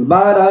12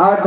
8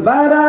12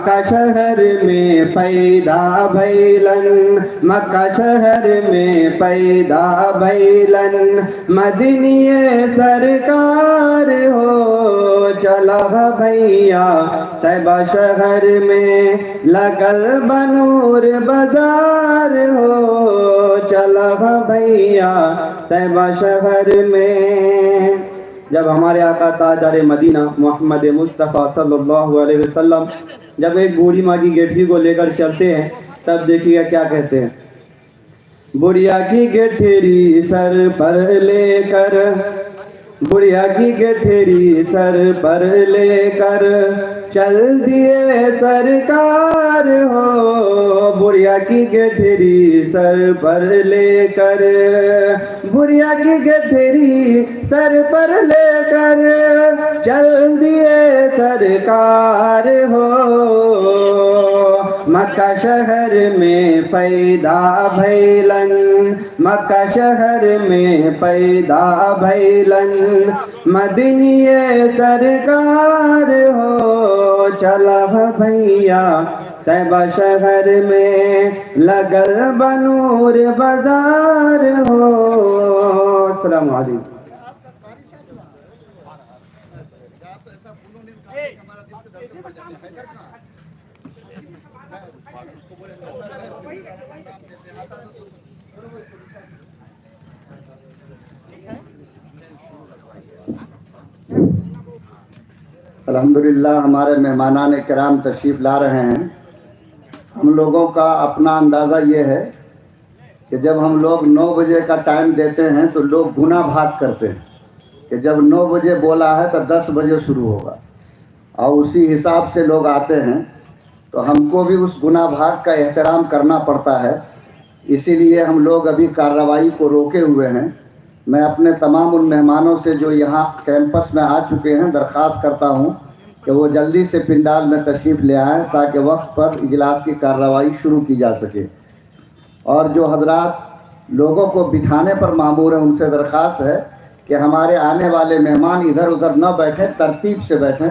مکہ شہر میں پیدا بھیلن مکہ شہر میں پیدا بھیلن مدنی سرکار ہو چلا بھیا طیبہ شہر میں لگل بنور بازار ہو چلا بھیا طیبہ شہر میں۔ جب ہمارے آقا تاجدار مدینہ محمد مصطفیٰ صلی اللہ علیہ وسلم جب ایک بوڑھی ماں کی گٹھی کو لے کر چلتے ہیں تب دیکھیے گا کیا کہتے ہیں۔ بڑھیا کی گٹھری سر پر لے کر بڑھیا کی گٹھری سر پر لے کر چل دیے سرکار ہو بڑھیا کی گٹھری سر پر لے کر بڑھیا کی گٹھری سر پر لے کر چل دیے سرکار ہو مکہ شہر میں پیدا بھیلن مکہ شہر میں پیدا بھیلن مدنی سرکار ہو چلا بھیا طیبہ شہر میں لگل بنور بازار ہو۔ السلام علیکم۔ الحمدللہ ہمارے مہمانان کرام تشریف لا رہے ہیں۔ ہم لوگوں کا اپنا اندازہ یہ ہے کہ جب ہم لوگ 9 بجے کا ٹائم دیتے ہیں تو لوگ گنا بھاگ کرتے ہیں کہ جب 9 بجے بولا ہے تو 10 بجے شروع ہوگا، اور اسی حساب سے لوگ آتے ہیں، تو ہم کو بھی اس گنا بھاگ کا احترام کرنا پڑتا ہے۔ اسی لیے ہم لوگ ابھی کارروائی کو روکے ہوئے ہیں۔ میں اپنے تمام ان مہمانوں سے جو یہاں کیمپس میں آ چکے ہیں درخواست کرتا ہوں کہ وہ جلدی سے پنڈال میں تشریف لے آئیں تاکہ وقت پر اجلاس کی کارروائی شروع کی جا سکے۔ اور جو حضرات لوگوں کو بٹھانے پر مامور ہیں ان سے درخواست ہے کہ ہمارے آنے والے مہمان ادھر ادھر نہ بیٹھیں، ترتیب سے بیٹھیں،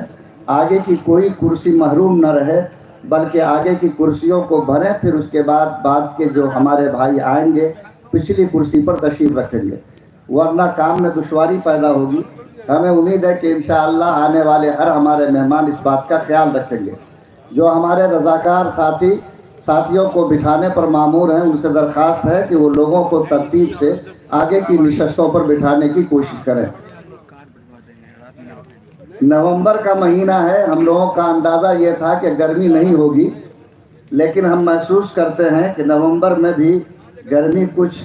آگے کی کوئی کرسی محروم نہ رہے بلکہ آگے کی کرسیوں کو بھریں، پھر اس کے بعد کے جو ہمارے بھائی آئیں گے پچھلی کرسی پر تشریف رکھیں گے، ورنہ کام میں دشواری پیدا ہوگی۔ ہمیں امید ہے کہ انشاءاللہ آنے والے ہر ہمارے مہمان اس بات کا خیال رکھیں گے۔ جو ہمارے رضاکار ساتھیوں کو بٹھانے پر مامور ہیں ان سے درخواست ہے کہ وہ لوگوں کو ترتیب سے آگے کی نشستوں پر بٹھانے کی کوشش کریں۔ نومبر کا مہینہ ہے، ہم لوگوں کا اندازہ یہ تھا کہ گرمی نہیں ہوگی، لیکن ہم محسوس کرتے ہیں کہ نومبر میں بھی گرمی کچھ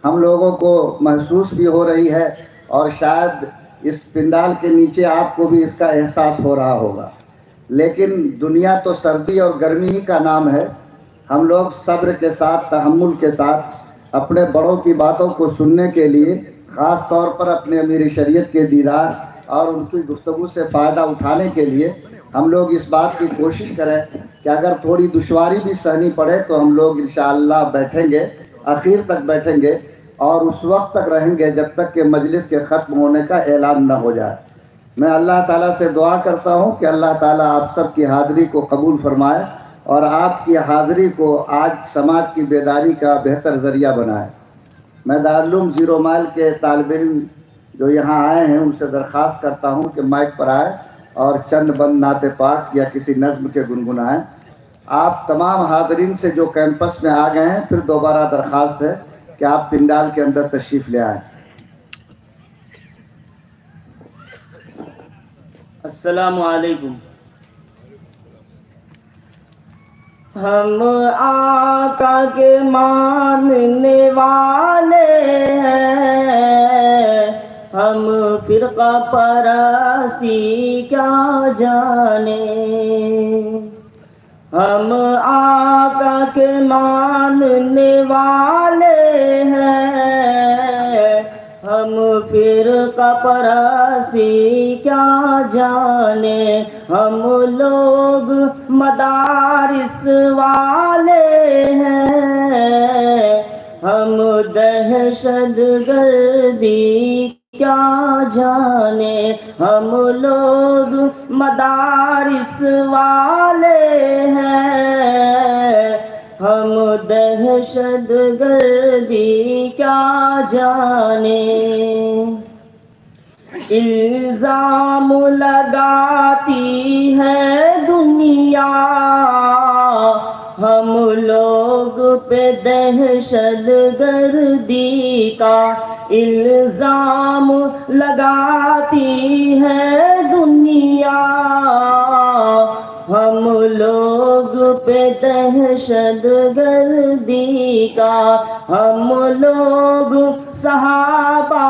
ہم لوگوں کو محسوس بھی ہو رہی ہے، اور شاید اس پنڈال کے نیچے آپ کو بھی اس کا احساس ہو رہا ہوگا۔ لیکن دنیا تو سردی اور گرمی ہی کا نام ہے۔ ہم لوگ صبر کے ساتھ، تحمل کے ساتھ اپنے بڑوں کی باتوں کو سننے کے لیے، خاص طور پر اپنے امیر شریعت کے دیدار اور ان کی گفتگو سے فائدہ اٹھانے کے لیے ہم لوگ اس بات کی کوشش کریں کہ اگر تھوڑی دشواری بھی سہنی پڑے تو ہم لوگ انشاءاللہ بیٹھیں گے، آخر تک بیٹھیں گے اور اس وقت تک رہیں گے جب تک کہ مجلس کے ختم ہونے کا اعلان نہ ہو جائے۔ میں اللہ تعالیٰ سے دعا کرتا ہوں کہ اللہ تعالیٰ آپ سب کی حاضری کو قبول فرمائے اور آپ کی حاضری کو آج سماج کی بیداری کا بہتر ذریعہ بنائے۔ میں دارالعلوم 0 مائل کے طالب علم جو یہاں آئے ہیں ان سے درخواست کرتا ہوں کہ مائک پر آئے اور چند بند نعت پاک یا کسی نظم کے گنگنائیں۔ آپ تمام حاضرین سے جو کیمپس میں آ گئے ہیں پھر دوبارہ درخواست ہے کہ آپ پنڈال کے اندر تشریف لے آئیں۔ السلام علیکم۔ ہم آقا کے ماننے والے ہیں، ہم فرقہ پرستی کیا جانے، ہم آقا کے ماننے والے ہیں، ہم فرقہ پرستی کیا جانے، ہم لوگ مدارس والے ہیں، ہم دہشت گردی کیا جانے ہم لوگ مدارس والے ہیں، ہم دہشت گردی کیا جانے، الزام لگاتی ہے دنیا ہم لوگ پہ دہشت گردی کا، الزام لگاتی ہے دنیا ہم لوگ پہ دہشت گردی کا، ہم لوگ صحابہ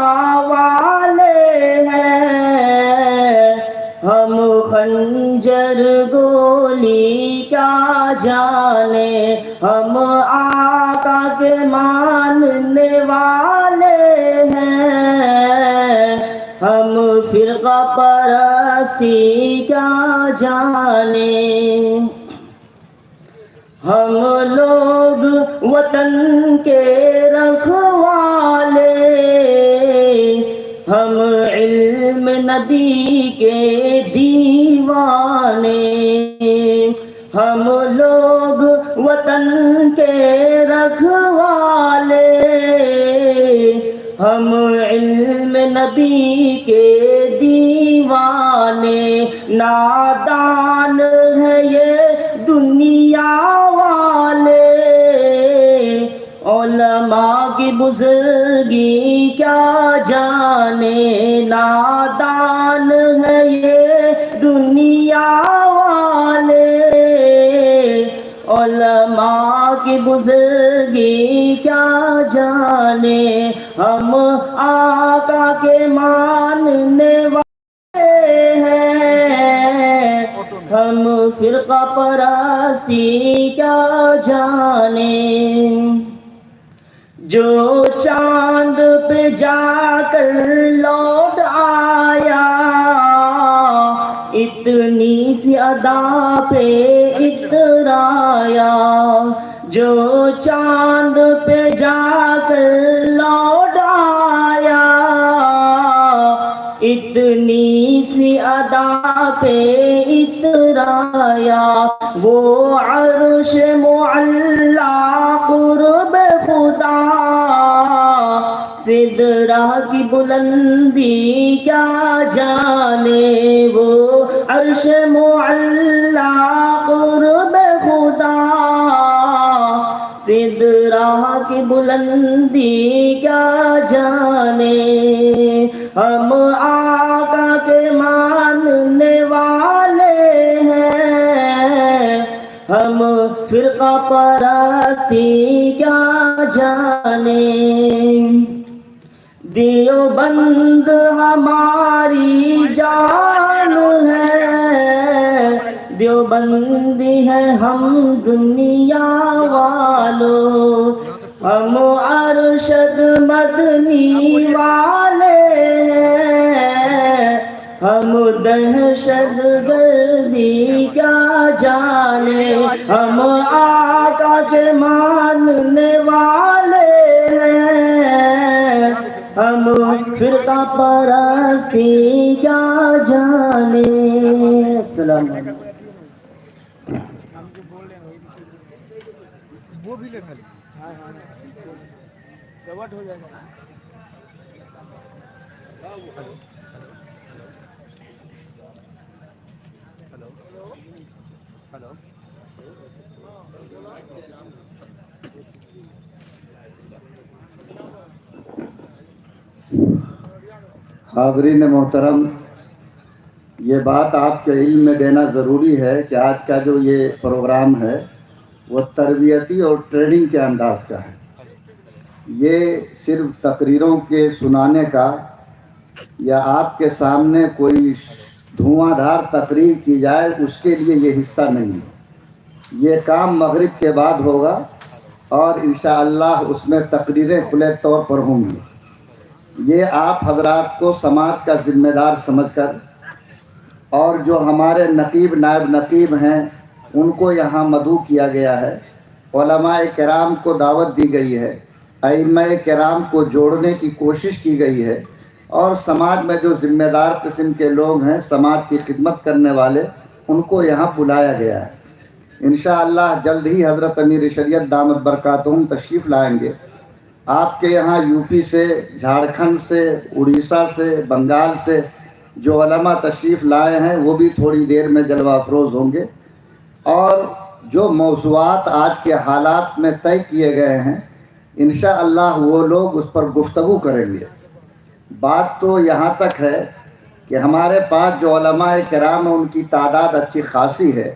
والے ہیں، ہم خنجر گولی کیا جانے، ہم آقا کے ماننے والے ہیں، ہم فرقہ پرستی کیا جانے، ہم لوگ وطن کے رکھوالے، ہم علم نبی کے دیوانے، ہم لوگ وطن کے رکھوالے، ہم علم نبی کے دیوانے، نادان ہے یہ دنیا والے، علماء کی بزرگی کیا جانے، نادان ہے یہ دنیا والے، علماء کی بزرگی کیا جانے، ہم آقا کے ماننے والے ہیں، ہم فرقہ پرستی کیا جانے، جو چاند پہ جا کر لوٹ آیا اتنی سی ادا پہ اترایا، جو چاند پہ جا کر لوٹ آیا اتنی سی ادا پہ اترایا، وہ عرش معلا قرب خدا، سدرہ کی بلندی کیا جانے، وہ عرش معلا قرب خدا، سدرہ کی بلندی کیا جانے، ہم آقا کے ماننے والے ہیں، ہم فرقہ پرستی کیا جانے، دیوبند ہماری جان ہے، دیوبندی ہے ہم دنیا والوں، ہم ارشد مدنی والے ہیں، ہم دہشت گردی کیا جانے، ہم آقا کے ماننے والے ہیں، ہم فرقہ پرستی کیا جانے۔ السلام علیکم۔ وہ بھی لے خالی ڈبٹ ہو جائے گا۔ ہلو ہلو حاضرین محترم، یہ بات آپ کے علم میں دینا ضروری ہے کہ آج کا جو یہ پروگرام ہے وہ تربیتی اور ٹریننگ کے انداز کا ہے۔ یہ صرف تقریروں کے سنانے کا یا آپ کے سامنے کوئی دھواں دھار تقریر کی جائے اس کے لیے یہ حصہ نہیں ہے۔ یہ کام مغرب کے بعد ہوگا اور انشاءاللہ اس میں تقریریں کھلے طور پر ہوں گی۔ یہ آپ حضرات کو سماج کا ذمہ دار سمجھ کر اور جو ہمارے نقیب نائب نقیب ہیں ان کو یہاں مدعو کیا گیا ہے، علماء کرام کو دعوت دی گئی ہے، ائمہ کرام کو جوڑنے کی کوشش کی گئی ہے، اور سماج میں جو ذمہ دار قسم کے لوگ ہیں، سماج کی خدمت کرنے والے، ان کو یہاں بلایا گیا ہے۔ انشاءاللہ جلد ہی حضرت امیر شریعت دامت برکاتہم تشریف لائیں گے۔ آپ کے یہاں یو پی سے، جھارکھنڈ سے، اڑیسہ سے، بنگال سے جو علماء تشریف لائے ہیں وہ بھی تھوڑی دیر میں جلوہ افروز ہوں گے، اور جو موضوعات آج کے حالات میں طے کیے گئے ہیں انشاءاللہ وہ لوگ اس پر گفتگو کریں گے۔ بات تو یہاں تک ہے کہ ہمارے پاس جو علماء کرام ہیں ان کی تعداد اچھی خاصی ہے،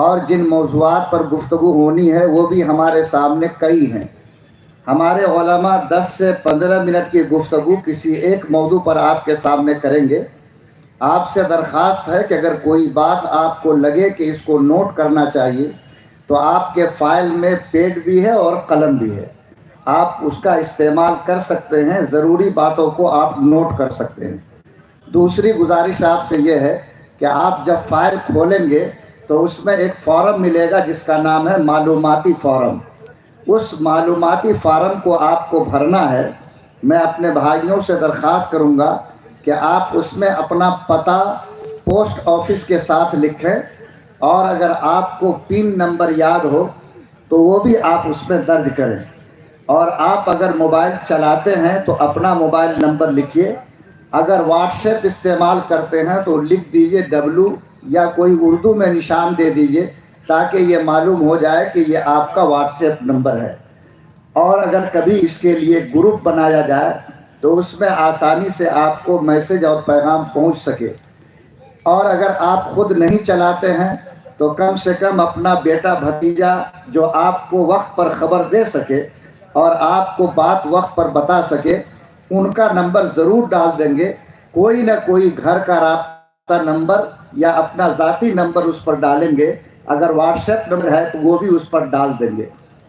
اور جن موضوعات پر گفتگو ہونی ہے وہ بھی ہمارے سامنے کئی ہیں۔ ہمارے علماء 10 سے 15 منٹ کی گفتگو کسی ایک موضوع پر آپ کے سامنے کریں گے۔ آپ سے درخواست ہے کہ اگر کوئی بات آپ کو لگے کہ اس کو نوٹ کرنا چاہیے تو آپ کے فائل میں پیڈ بھی ہے اور قلم بھی ہے، آپ اس کا استعمال کر سکتے ہیں، ضروری باتوں کو آپ نوٹ کر سکتے ہیں۔ دوسری گزارش آپ سے یہ ہے کہ آپ جب فائل کھولیں گے تو اس میں ایک فارم ملے گا جس کا نام ہے معلوماتی فارم۔ اس معلوماتی فارم کو آپ کو بھرنا ہے۔ میں اپنے بھائیوں سے درخواست کروں گا کہ آپ اس میں اپنا پتہ پوسٹ آفس کے ساتھ لکھیں، اور اگر آپ کو پن نمبر یاد ہو تو وہ بھی آپ اس میں درج کریں، اور آپ اگر موبائل چلاتے ہیں تو اپنا موبائل نمبر لکھیے۔ اگر واٹس ایپ استعمال کرتے ہیں تو لکھ دیجئے W، یا کوئی اردو میں نشان دے دیجئے تاکہ یہ معلوم ہو جائے کہ یہ آپ کا واٹس ایپ نمبر ہے۔ اور اگر کبھی اس کے لیے گروپ بنایا جائے تو اس میں آسانی سے آپ کو میسج اور پیغام پہنچ سکے۔ اور اگر آپ خود نہیں چلاتے ہیں تو کم سے کم اپنا بیٹا بھتیجا جو آپ کو وقت پر خبر دے سکے اور آپ کو بات وقت پر بتا سکے، ان کا نمبر ضرور ڈال دیں گے۔ کوئی نہ کوئی گھر کا رابطہ نمبر یا اپنا ذاتی نمبر اس پر ڈالیں گے۔ اگر واٹس ایپ نمبر ہے تو وہ بھی اس پر ڈال دیں گے۔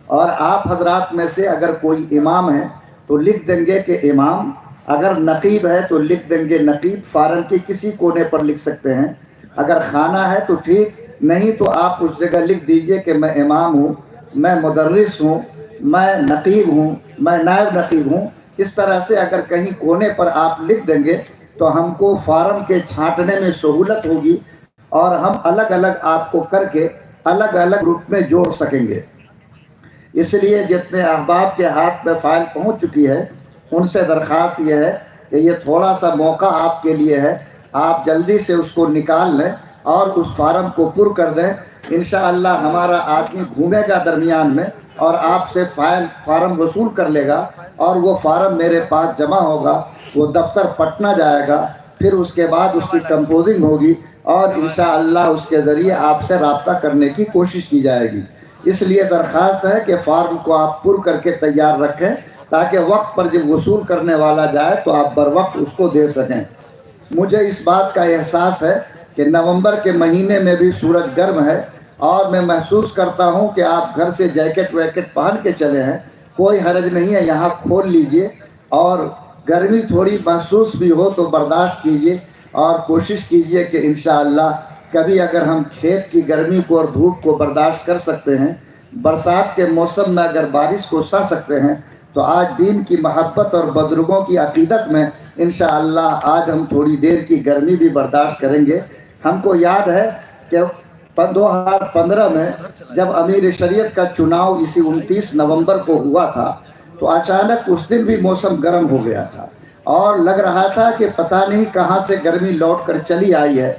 اور آپ حضرات میں سے اگر کوئی امام ہے تو لکھ دیں گے کہ امام، اگر نقیب ہے تو لکھ دیں گے نقیب، فارم کے کسی کونے پر لکھ سکتے ہیں۔ اگر خانہ ہے تو ٹھیک، نہیں تو آپ اس جگہ لکھ دیجئے کہ میں امام ہوں، میں مدرس ہوں، میں نقیب ہوں، میں نائب نقیب ہوں۔ اس طرح سے اگر کہیں کونے پر آپ لکھ دیں گے تو ہم کو فارم کے چھانٹنے میں سہولت ہوگی، اور ہم الگ الگ آپ کو کر کے الگ الگ گروپ میں جوڑ سکیں گے۔ اس لیے جتنے احباب کے ہاتھ میں فائل پہنچ چکی ہے ان سے درخواست یہ ہے کہ یہ تھوڑا سا موقع آپ کے لیے ہے، آپ جلدی سے اس کو نکال لیں اور اس فارم کو پر کر دیں۔ انشاءاللہ ہمارا آدمی گھومے گا درمیان میں اور آپ سے فارم وصول کر لے گا، اور وہ فارم میرے پاس جمع ہوگا، وہ دفتر پٹنہ جائے گا، پھر اس کے بعد اس کی کمپوزنگ ہوگی، اور انشاءاللہ اس کے ذریعے آپ سے رابطہ کرنے کی کوشش کی جائے گی۔ اس لیے درخواست ہے کہ فارم کو آپ پر کر کے تیار رکھیں تاکہ وقت پر جب وصول کرنے والا جائے تو آپ بر وقت اس کو دے سکیں۔ مجھے اس بات کا احساس ہے کہ نومبر کے مہینے میں بھی سورج گرم ہے، اور میں محسوس کرتا ہوں کہ آپ گھر سے جیکٹ ویکٹ پہن کے چلے ہیں، کوئی حرج نہیں ہے، یہاں کھول لیجئے، اور گرمی تھوڑی محسوس بھی ہو تو برداشت کیجئے، اور کوشش کیجئے کہ انشاءاللہ کبھی اگر ہم کھیت کی گرمی کو اور دھوپ کو برداشت کر سکتے ہیں، برسات کے موسم میں اگر بارش کو سہ سکتے ہیں، تو آج دین کی محبت اور بزرگوں کی عقیدت میں انشاءاللہ آج ہم تھوڑی دیر کی گرمی بھی برداشت کریں گے۔ ہم کو یاد ہے کہ 2015 میں جب امیر شریعت کا چناؤ اسی 29 نومبر کو ہوا تھا تو اچانک اس دن بھی موسم گرم ہو گیا تھا، اور لگ رہا تھا کہ پتہ نہیں کہاں سے گرمی لوٹ کر چلی آئی ہے۔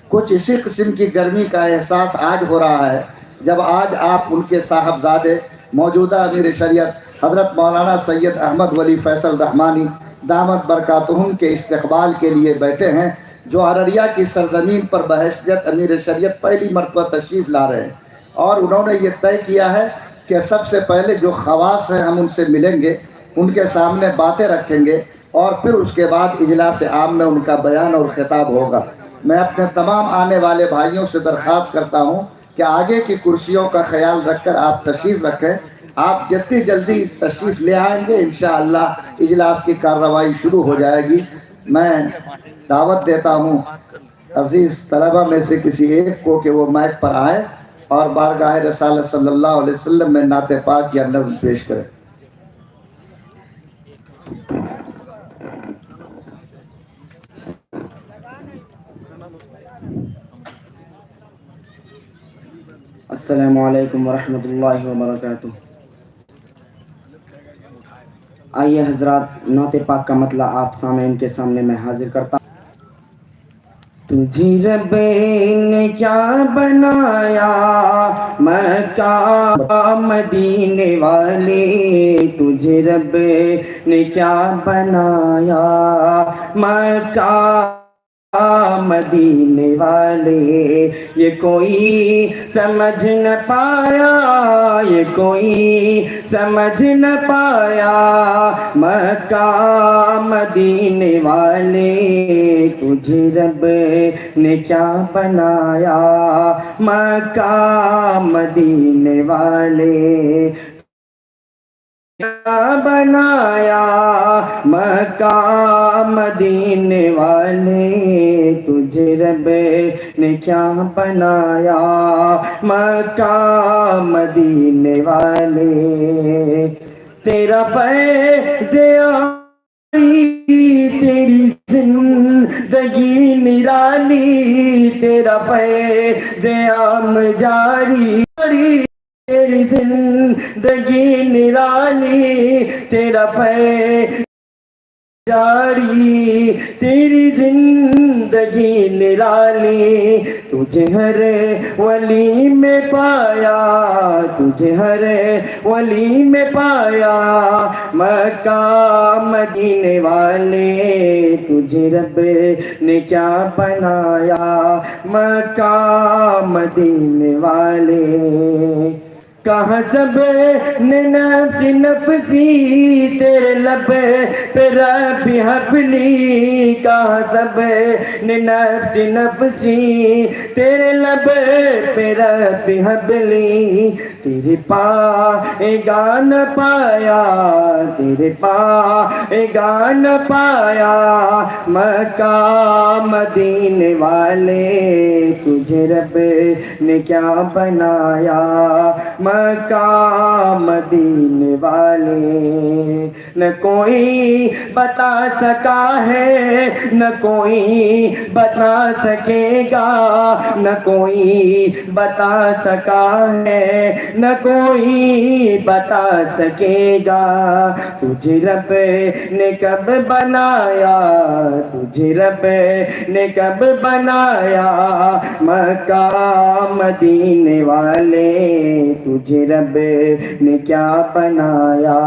کچھ اسی قسم کی گرمی کا احساس آج ہو رہا ہے جب آج آپ ان کے صاحبزادے موجودہ امیر شریعت حضرت مولانا سید احمد ولی فیصل رحمانی دامت برکاتہم کے استقبال کے لیے بیٹھے ہیں، جو ارریہ کی سرزمین پر بحیثیت امیر شریعت پہلی مرتبہ تشریف لا رہے ہیں، اور انہوں نے یہ طے کیا ہے کہ سب سے پہلے جو خواص ہیں ہم ان سے ملیں گے، ان کے سامنے باتیں رکھیں گے، اور پھر اس کے بعد اجلاس عام میں ان کا بیان اور خطاب ہوگا۔ میں اپنے تمام آنے والے بھائیوں سے درخواست کرتا ہوں کہ آگے کی کرسیوں کا خیال رکھ کر آپ تشریف رکھیں۔ آپ جتنی جلدی تشریف لے آئیں گے انشاءاللہ اجلاس کی کارروائی شروع ہو جائے گی۔ میں دعوت دیتا ہوں عزیز طلبہ میں سے کسی ایک کو کہ وہ مائک پر آئے اور بارگاہ رسالت صلی اللہ علیہ وسلم میں نعت پاک یا نظم پیش کریں۔ السلام علیکم ورحمۃ اللہ وبرکاتہ۔ آئیے حضرات، نعت پاک کا مطلع آپ سامعین کے سامنے میں حاضر کرتا ہوں۔ تجھے رب نے کیا بنایا مکہ مدینے والے، تجھے رب نے کیا بنایا مکہ مدینے والے، یہ کوئی سمجھ نہ پایا، یہ کوئی سمجھ نہ پایا مکہ مدینے والے، تجھے رب نے کیا بنایا مکہ مدینے والے، کیا بنایا مکہ مدینے والے، تجھے رب نے کیا بنایا مکہ مدینے والے، تیرا فیض تیری زندگی نرالی، تیرا فیض عام جاری، تیری زندگی نرالی، تیرا فیض جاری، تیری زندگی نرالی، تجھے ہر ولی میں پایا، تجھے ہر ولی میں پایا مکہ مدینے والے، تجھے رب نے کیا بنایا مکہ مدینے والے، کہاں سب نے نفس نفسی تیرے لب پہ ربی حبلی، کہاں سب نے نفس نفسی تیرے لب پہ ربی حبلی، تیرے پائے نہ پایا، تیرے پائے نہ پایا مکہ مدینے والے، تجھے رب نے کیا بنایا مکہ مدینے والے، نہ کوئی بتا سکا ہے نہ کوئی بتا سکے گا، نہ کوئی بتا سکا ہے نہ کوئی بتا سکے گا، تجھے رب نے کب بنایا، تجھے رب نے کب بنایا مکہ مدینے والے، تجھے رب نے کیا بنایا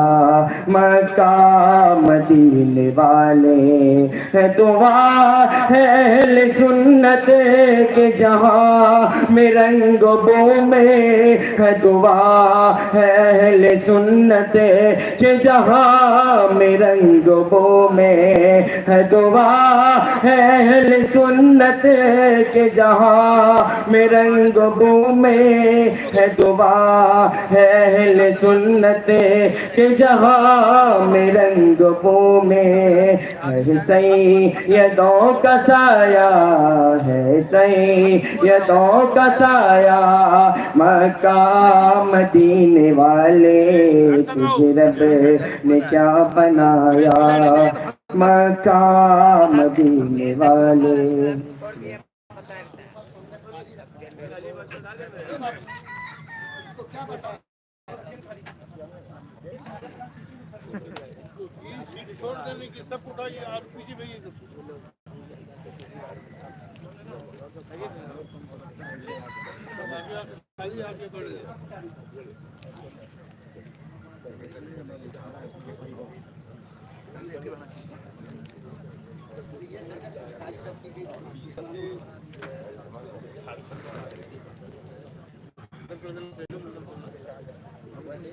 مکہ مدینے والے، ہے دعا ہے اہل سنت کے جہاں میں رنگ و بو میں، ہے دعا ہے اہل سنت کے جہاں میں رنگ و بو میں، ہے دعا ہے اہل سنت کے جہاں میں رنگ و بو میں، ہے دعا ہے اہل سنت کے جہاں میں رنگ بو میں، ہے سیدوں کا سایہ، ہے سیدوں کا سایہ مکہ مدینے والے، تجھے رب نے کیا بنایا مکہ مدینے والے۔ چھوڑ دینے کی سب اٹھائیے، آپ پیچھے بھیجیے سب آگے بڑھ گئے۔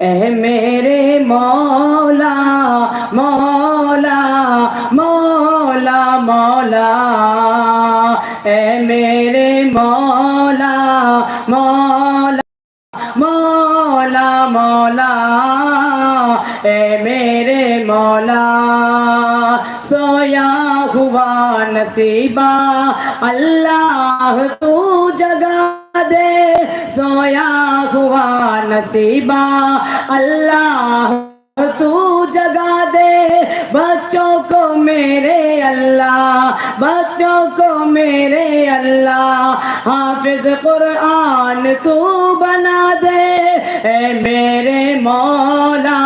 اے میرے مولا مولا مولا مولا، اے میرے مولا مولا مولا مولا، اے میرے مولا، سویا ہوا نصیبہ اللہ تو جگا دے، سویا ہوا نصیبہ اللہ تو جگا دے، بچوں کو میرے اللہ، بچوں کو میرے اللہ حافظ قرآن تو بنا دے، اے میرے مولا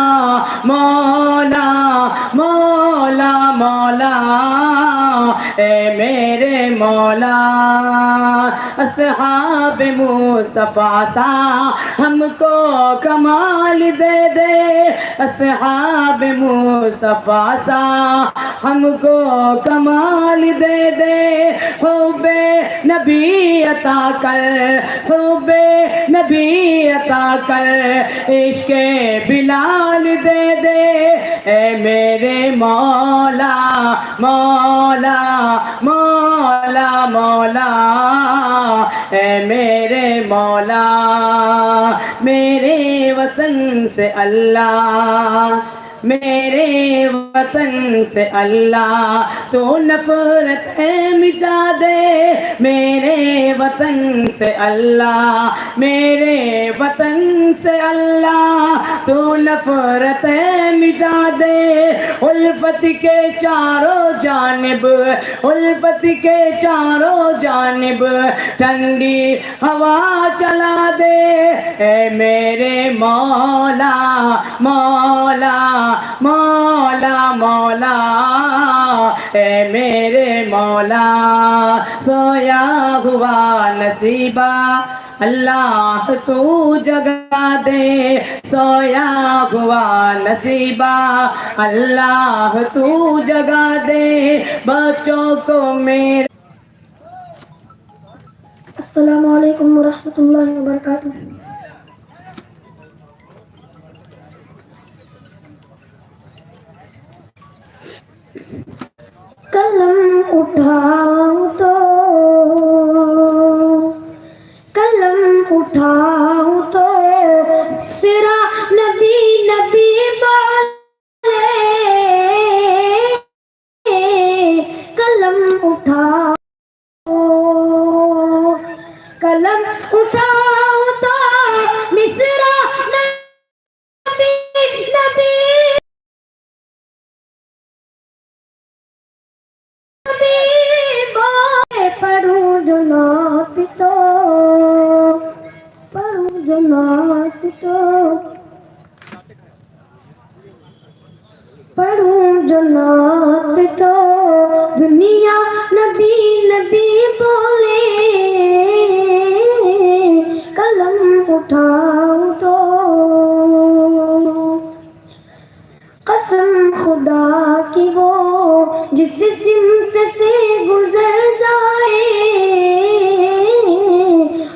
مولا مولا مولا، اے میرے مولا، اصحاب مصطفیٰ سا ہم کو کمال دے دے، اصحاب مصطفیٰ سا ہم کو کمال دے دے، حب نبی عطا کر، حب نبی عطا کر، عشق بلال دے دے، اے میرے مولا مولا مولا مولا، اے میرے مولا، میرے وطن سے اللہ، میرے وطن سے اللہ تو نفرت مٹا دے، میرے وطن سے اللہ، میرے وطن سے اللہ تو نفرت مٹا دے، الفت کے چاروں جانب، الفت کے چاروں جانب ٹھنڈی ہوا چلا دے، اے میرے مولا مولا مولا مولا، اے میرے مولا، سویا ہوا نصیبہ اللہ تو جگا دے، سویا ہوا نصیبہ اللہ تو جگا دے، بچوں کو میرے۔ السلام علیکم ورحمۃ اللہ وبرکاتہ۔ قلم اٹھاؤں تو، قلم اٹھاؤں تو سرا نبی نبی بولے، قلم اٹھاؤں، قلم اٹھاؤں تو مصرع نبی نبی بولے، پڑھوں جو نعت تو، پڑھوں جو نعت تو، پڑھوں جو نعت تو، دنیا نبی نبی بولے، قلم اٹھاؤں تو، قسم خدا کی وہ جس سمت سے گزر جائے،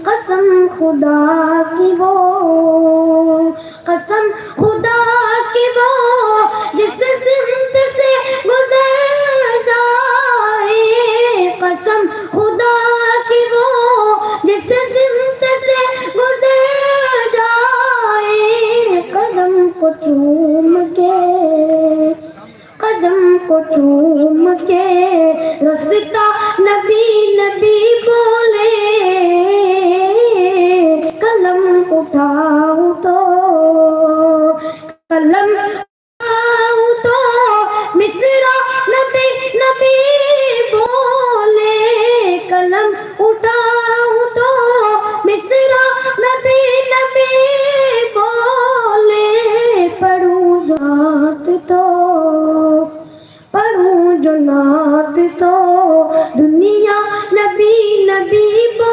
قسم خدا کی وہ، قسم خدا کی وہ جس سمت سے گزر جائے، قسم خدا کی وہ جس سمت سے گزر جائے، قدم کو چوم کے، قدم کو چوم کے رستا نبی نبی بولے، قلم اٹھاؤں تو، قلم اٹھاؤں تو مصرع نبی نبی بولے، قلم اٹھاؤں تو مصرع نبی نبی بولے، پڑھوں جو نعت تو، پڑھوں جو نعت تو، دنیا نبی نبی بولے،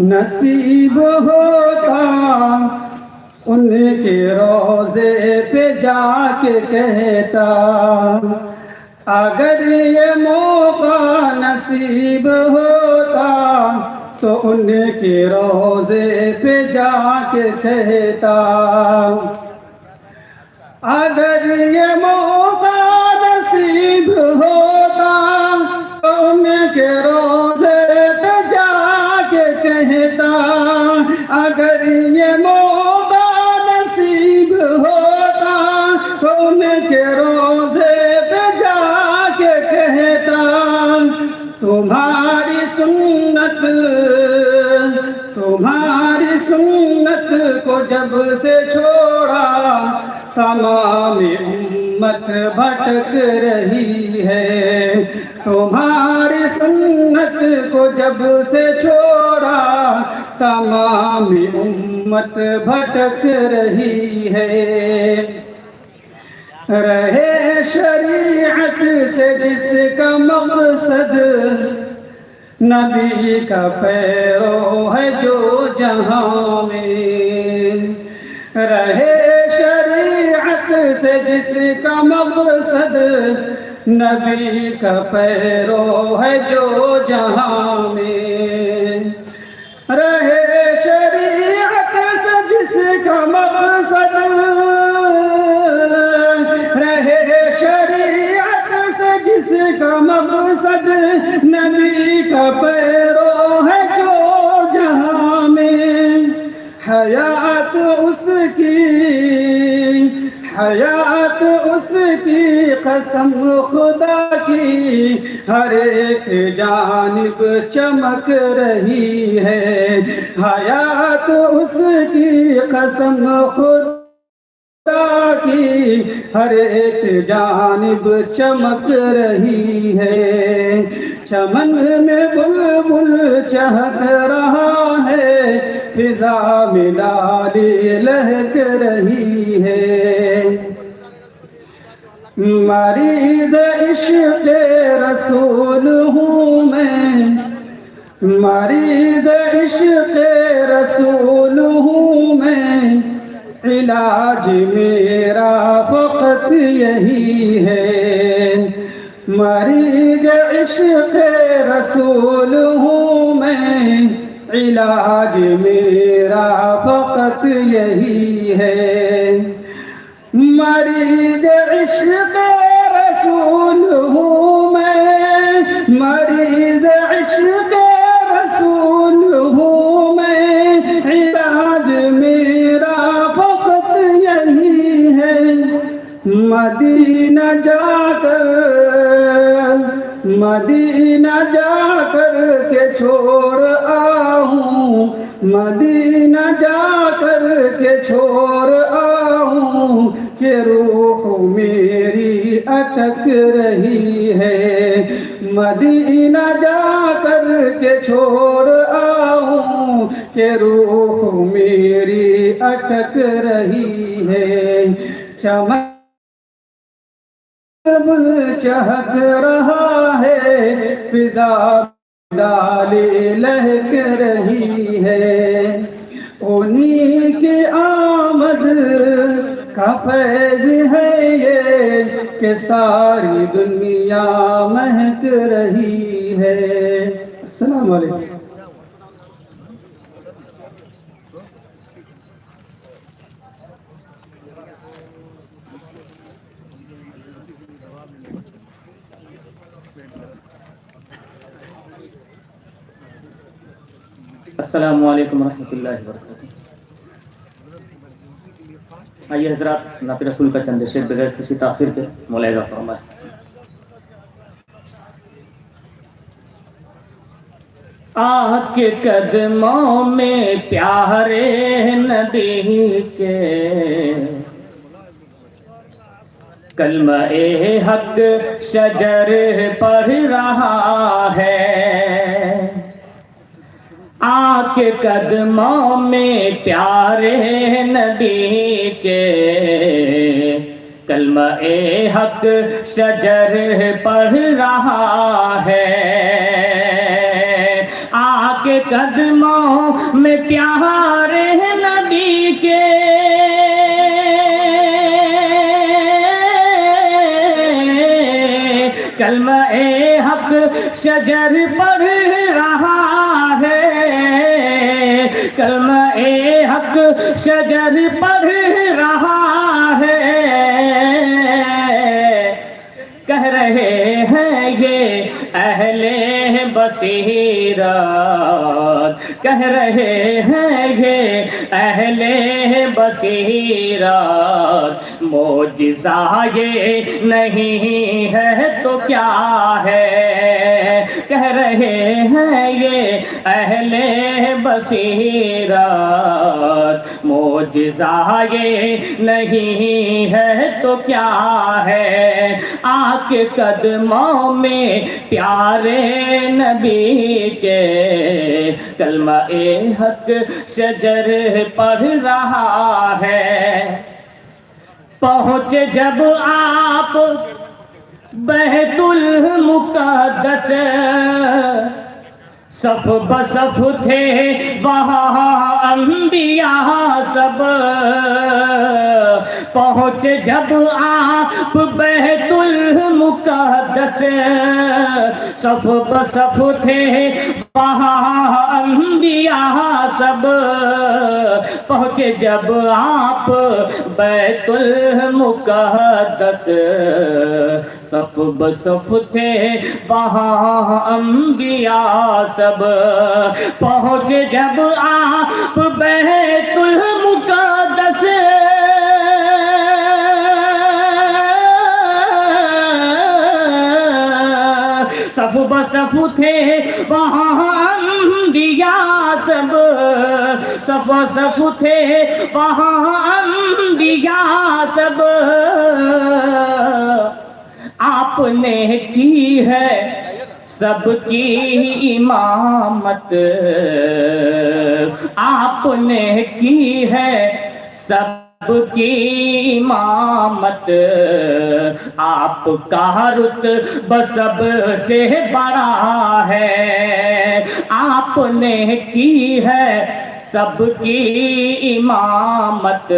نصیب ہوتا ان کے روضے پہ جا کے کہتا، اگر یہ موقع نصیب ہوتا تو ان کے روضے پہ جا کے کہتا، اگر یہ موقع نصیب ہوتا تو ان کے روضے پہ جا کے کہتا، اگر یہ موقع نصیب ہوتا تو ان کے روضے پہ جا کے کہتا، تمہاری سنت کو جب سے چھوڑا تمام امت بھٹک رہی ہے، تمہاری سنت کو جب سے چھوڑا تمام امت بھٹک رہی ہے، رہے شریعت سے جس کا مقصد نبی کا پیرو ہے جو جہاں میں، رہے شریعت سے جس کا مقصد نبی کا پیرو ہے جو جہاں میں، رہے شریعت سے جس کا مقصد، رہے شریعت سے جس کا مقصد نبی کا پیرو ہے جو جہاں میں، حیات اس کی قسم خدا کی ہر ایک جانب چمک رہی ہے، حیات اس کی قسم خدا کی ہر ایک جانب چمک رہی ہے، چمن میں بلبل چہک رہا ہے، فضا میں لالی لہک رہی ہے، مریض عشق رسول ہوں میں، مریض عشق رسول ہوں میں، علاج میرا فقط یہی ہے، مریض عشق رسول ہوں میں، علاج میرا فقط یہی ہے، مریض عشق رسول ہوں میں، مریض عشق رسول ہوں میں، علاج میرا فقط یہی ہے، مدینہ جا کر کے چھوڑ آؤں، مدینہ جا کر کے چھوڑ آؤں، کہ روح میری اٹک رہی ہے، مدینہ جا کر کے چھوڑ آؤں، کہ روح میری اٹک رہی ہے، چمن چہک رہا ہے، فضا لالی لہک رہی ہے، انہی کی آمد کا فیض ہے یہ کہ ساری دنیا مہک رہی ہے۔ السلام علیکم۔ السلام علیکم ورحمۃ اللہ وبرکاتہ۔ آئیے حضرات نعت رسول کا چند شعر بغیر کسی تاخیر کے ملاحظہ فرمائیں۔ آہ کے قدموں میں پیارے نبی کے کلمہ حق شجر پڑھ رہا ہے، آہ کے قدموں میں پیارے نبی کے کلمہ حق شجر پڑھ رہا ہے، آہ آکے قدموں میں پیارے نبی کے کلمہ حق شجر پڑھ رہا ہے، کلمہ حق شجر پڑھ رہا ہے، کہہ رہے ہیں یہ اہل بصیرت، کہہ رہے ہیں یہ اہل بصیرت، معجزہ یہ نہیں ہے تو کیا ہے، کہہ رہے ہیں یہ اہل بصیرت، معجزہ یہ نہیں ہے تو کیا ہے، آکے قدموں میں پیارے نبی کے کلمہ حق شجر پڑھ رہا ہے، پہنچے جب آپ بیت المقدس، صف بصف تھے وہاں انبیاء سب، پہنچے جب آپ بیت المقدس، صف بصف تھے وہاں انبیاء سب، پہنچے جب آپ بیت المقدس، صف بصف تھے وہاں انبیاء سب، پہنچے جب آپ بیت المقدس، صف بصف تھے وہاں انبیاء سب، صف بصف تھے وہاں انبیاء سب، آپ نے کی ہے سب کی امامت، آپ نے کی ہے سب کی امامت، آپ کا رتبہ سب سے بڑا ہے، آپ نے کی ہے سب کی امامت،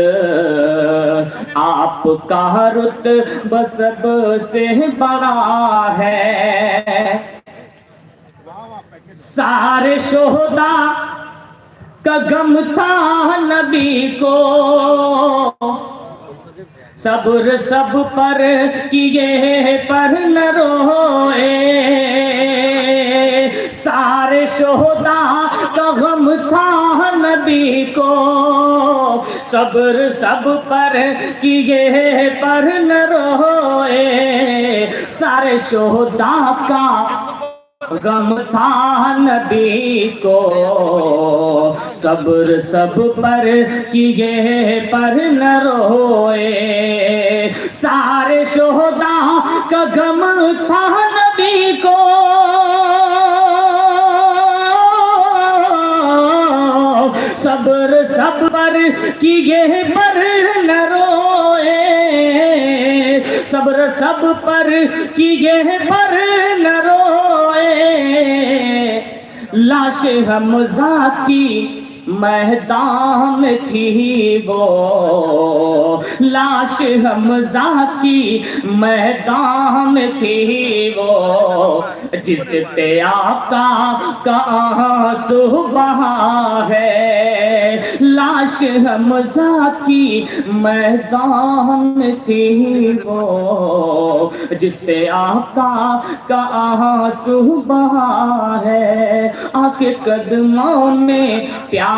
آپ کا رتبہ سب سے بڑا ہے، سارے شہداء کا غم تھا نبی کو، صبر سب پر کیے پر نہ روئے، سارے شہداء کا غم تھا نبی کو، صبر سب پر کیے پر نہ روئے، سارے شہداء کا غم تھا نبی کو، صبر سب پر کیے پر نہ روئے، سارے شہداء کا غم تھا نبی کو، صبر سب پر کیے پر نہ روئے، صبر سب پر کیے پر نہ روئے، لاش حمزہ کی میدان میں تھی وہ، لاش حمزہ کی میدان میں تھی وہ، جس پہ آقا کا آنسو بہا ہے، لاش حمزہ کی میدان میں تھی وہ، جس پہ آقا کا آنسو بہا ہے، آقا قدموں میں پیارے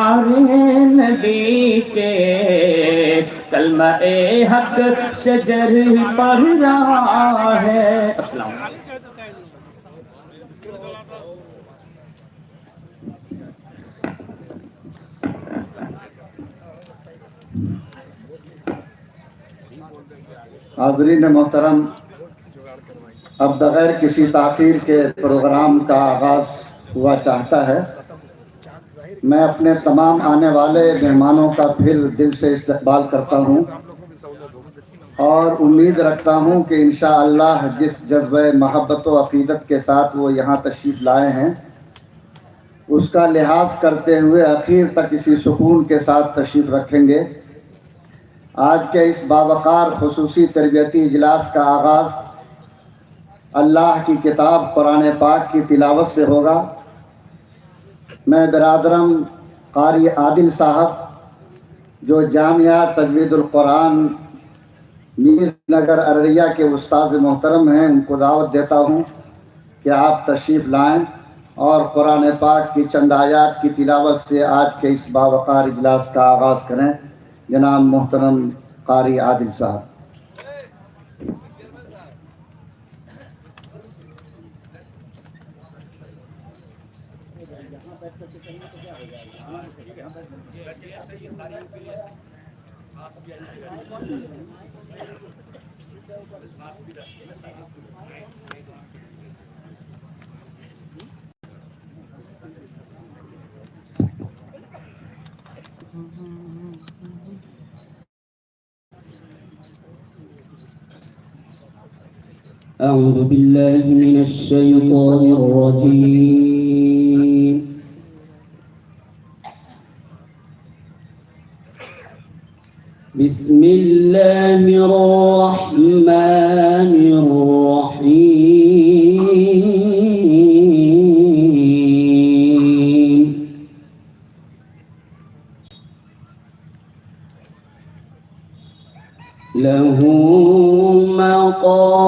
نبی کے کلمہ حق شجر پڑھ رہا ہے۔ السلام علیکم۔ حاضرین محترم، اب بغیر کسی تاخیر کے پروگرام کا آغاز ہوا چاہتا ہے۔ میں اپنے تمام آنے والے مہمانوں کا پھر دل سے استقبال کرتا ہوں اور امید رکھتا ہوں کہ انشاءاللہ جس جذبہ محبت و عقیدت کے ساتھ وہ یہاں تشریف لائے ہیں، اس کا لحاظ کرتے ہوئے اخیر تک اسی سکون کے ساتھ تشریف رکھیں گے۔ آج کے اس باوقار خصوصی تربیتی اجلاس کا آغاز اللہ کی کتاب قرآن پاک کی تلاوت سے ہوگا۔ میں برادرم قاری عادل صاحب جو جامعہ تجوید القرآن میر نگر ارریہ کے استاذ محترم ہیں، ان کو دعوت دیتا ہوں کہ آپ تشریف لائیں اور قرآن پاک کی چند آیات کی تلاوت سے آج کے اس باوقار اجلاس کا آغاز کریں۔ جناب محترم قاری عادل صاحب۔ أعوذ بالله من الشيطان الرجيم. بسم الله الرحمن الرحيم. له مقاليد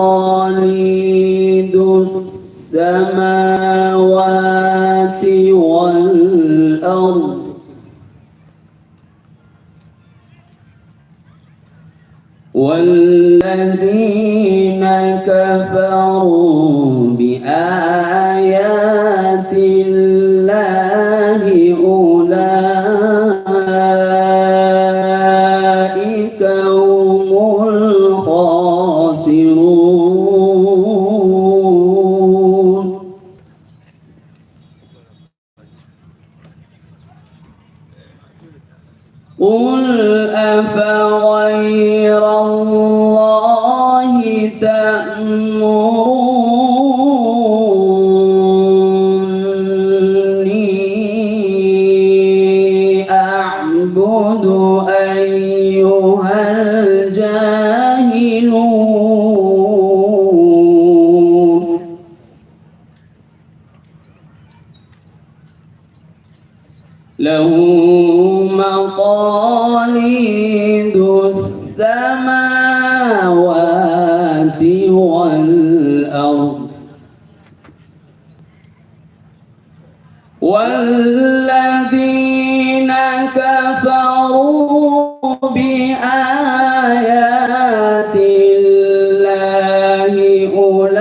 السماوات والأرض والذين كفروا بآيات الله أولئك هم الخاسرون. قل أفغير الله تأمروني أعبد أيها الجاهلون. له مقاليد السماوات والأرض والذين كفروا بآيات الله أولئك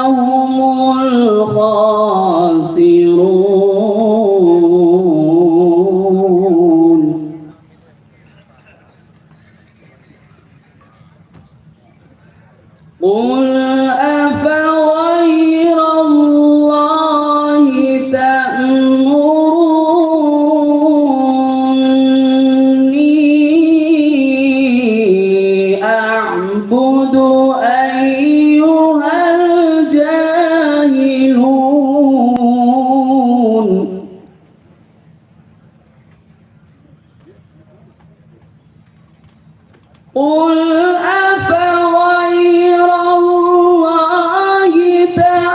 هم الخاسرون. قل أفغير الله تأمروني أعبد أيها الجاهلون. قل أفغير الله تأمروني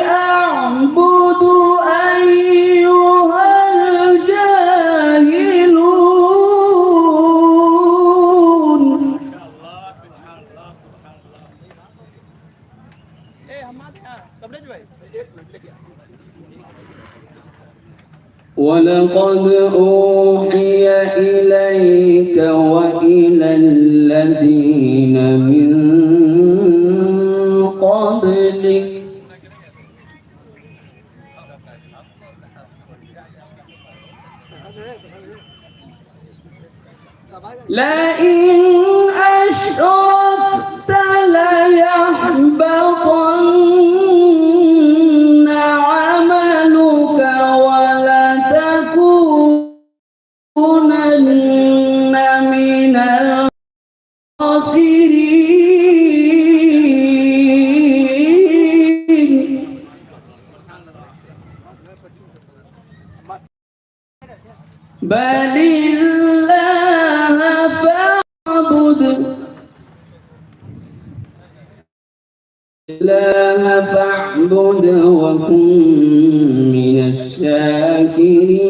أعبد أيها الجاهلون. ولقد أوحي إليك وإلى الذين من قبلك لئن أشركت ليحبطن عملك ولتكونن بل الله فاعبد وكن من الشاكرين.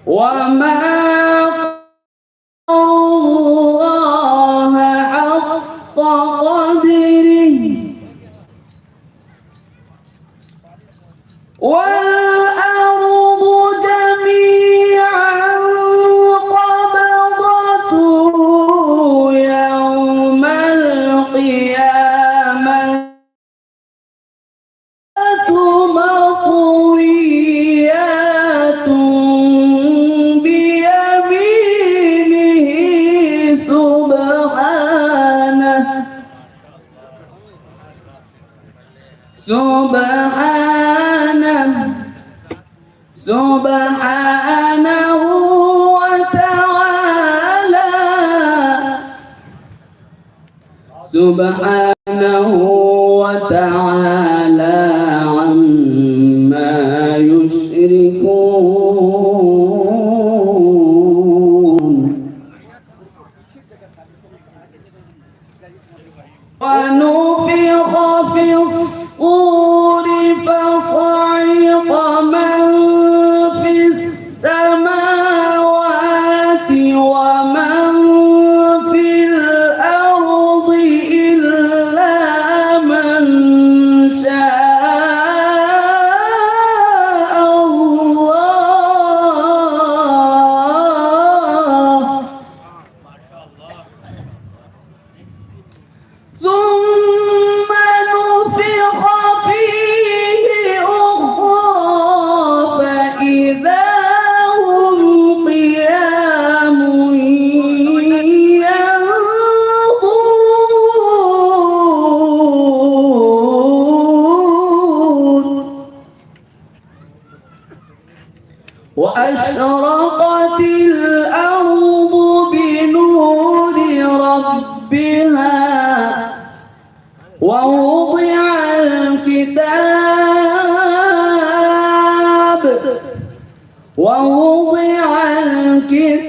وما الله حق قدره والأرض جميعا قبضته يوم القيامة مطويات بيمينه سبحانه سبحانه وتعالى عما يشركون. ونفخ في الصور فصعق من في السماوات ومن في الأرض إلا من شاء الله ثم نفخ فيه أخرى فإذا هم قيام ينظرون. وأشرقت الأرض بنور ربها ووضع الكتاب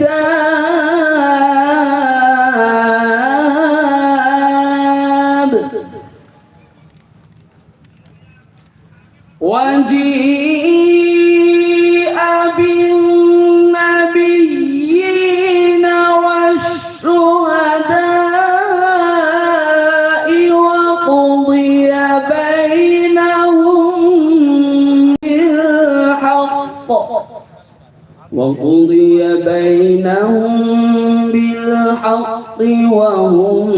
وجيء بالنبيين والشهداء وقضي بينهم بالحق وهم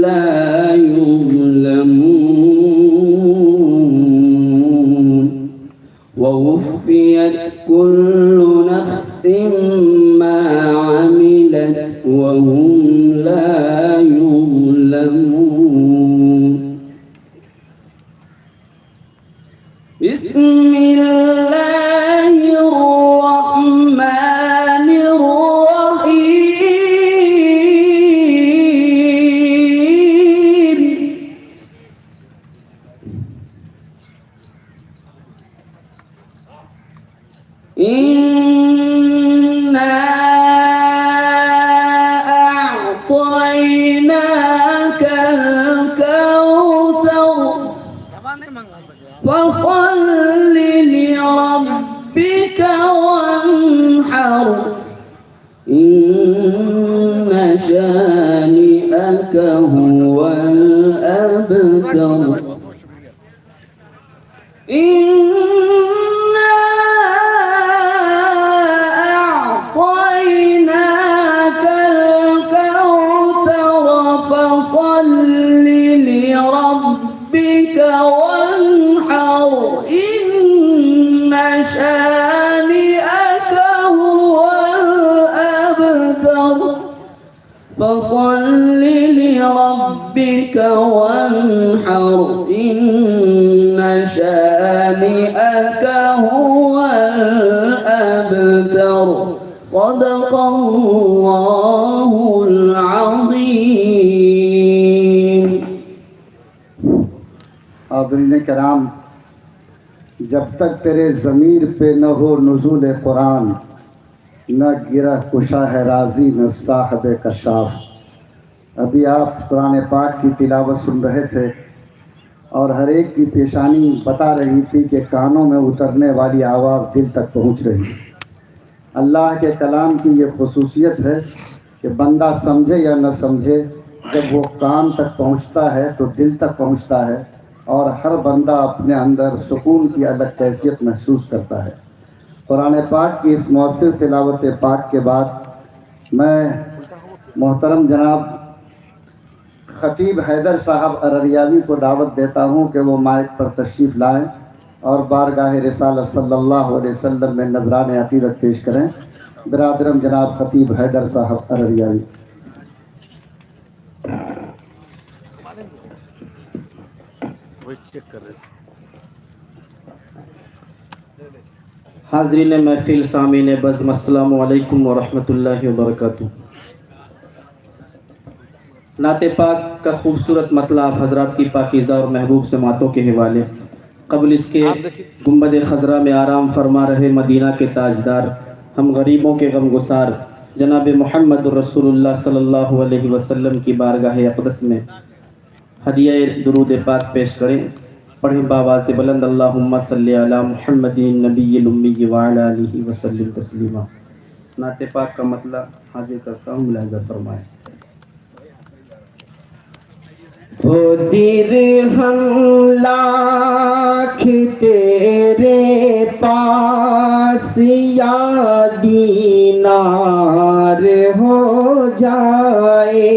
لا يظلمون. ووفيت كل نفس ما عملت وهم لا يظلمون. بسم الله الرحمن الرحيم. إنا أعطيناك الكوثر فصل لربك وانحر إن شانئك هو الأبتر. إنا أعطيناك الكوثر فصل لربك وانحر إن شانئك هو الأبتر. فصل لربك وانحر إن شانئك هو الأبتر. صدق الله العظيم. حاضرین کرام، جب تک تیرے ضمیر پہ نہ ہو نزول قرآن، نہ گرہ کشا ہے راضی نہ صاحب کشاف۔ ابھی آپ قرآن پاک کی تلاوت سن رہے تھے اور ہر ایک کی پیشانی بتا رہی تھی کہ کانوں میں اترنے والی آواز دل تک پہنچ رہی ہے۔ اللہ کے کلام کی یہ خصوصیت ہے کہ بندہ سمجھے یا نہ سمجھے، جب وہ کان تک پہنچتا ہے تو دل تک پہنچتا ہے، اور ہر بندہ اپنے اندر سکون کی الگ کیفیت محسوس کرتا ہے۔ قرآن پاک کی اس مؤثر تلاوت پاک کے بعد میں محترم جناب خطیب حیدر صاحب ارریاوی کو دعوت دیتا ہوں کہ وہ مائک پر تشریف لائیں اور بارگاہ رسالت صلی اللہ علیہ وسلم میں نذران عقیدت پیش کریں۔ برادرم جناب خطیب حیدر صاحب ارریاوی۔ حاضرین محفل، سامعین بزم، السلام علیکم ورحمۃ اللہ وبرکاتہ۔ نعت پاک کا خوبصورت مطلب حضرات کی پاکیزہ اور محبوب سماعتوں کے حوالے۔ قبل اس کے گنبد خضرا میں آرام فرما رہے مدینہ کے تاجدار، ہم غریبوں کے غم گسار جناب محمد الرسول اللہ صلی اللہ علیہ وسلم کی بارگاہ اقدس میں ہدیہ درود پاک پیش کریں۔ پڑھیں بآواز بلند، اللہم صلی علی محمد نبی الامی وعلی آلہ وسلم تسلیما۔ نعت پاک کا مطلب حاضر کرتا ہوں، ملاحظہ فرمائیں۔ ہو درہم لاکھ تیرے پاس یا دینار ہو جائے،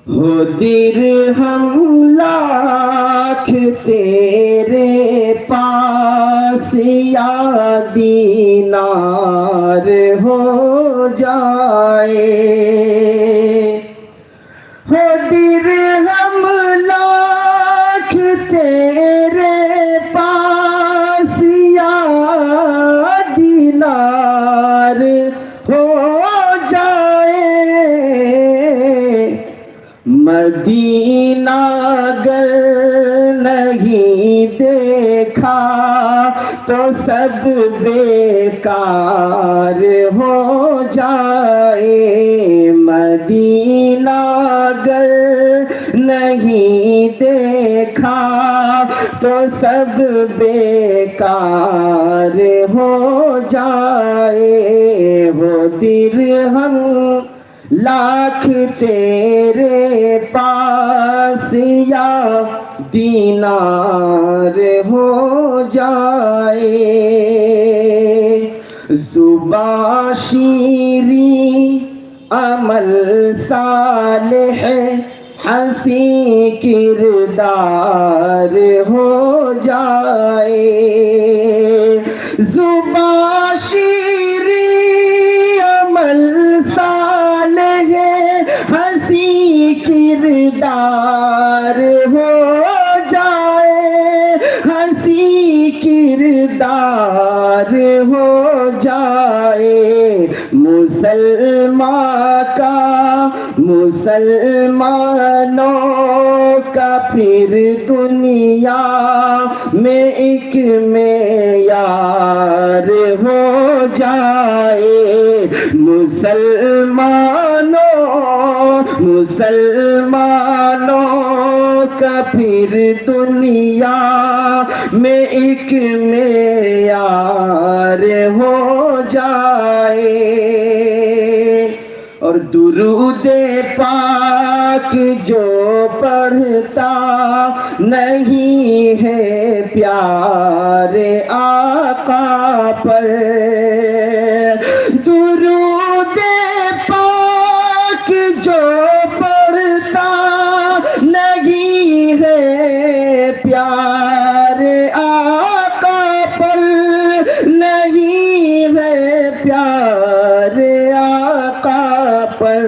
ہو درہم لاکھ تیرے پاس یا دینار ہو جائے، ہو درہم لاکھ تیرے پاس یا دینار ہو جائے، مدینہ گر نہیں دیکھا تو سب بیکار ہو جائے، مدینہ گر نہیں دیکھا تو سب بیکار ہو جائے، وہ درہم لاکھ تیرے پاس یا دینار ہو جائے، زبان شیریں عمل صالح حسین کردار ہو جائے، زبان شیریں عمل صالح حسین کردار ہو جائے، حسین کردار ہو جائے، مسلمان کا مسلمانوں کا پھر دنیا میں ایک معیار ہو جائے، مسلمانوں کا پھر دنیا میں ایک معیار ہو جائے، اور درود پاک جو پڑھتا نہیں ہے پیارے آقا پر، درود پاک جو پڑھتا نہیں ہے پیارے آقا پر، نہیں ہے پیارے آقا پر،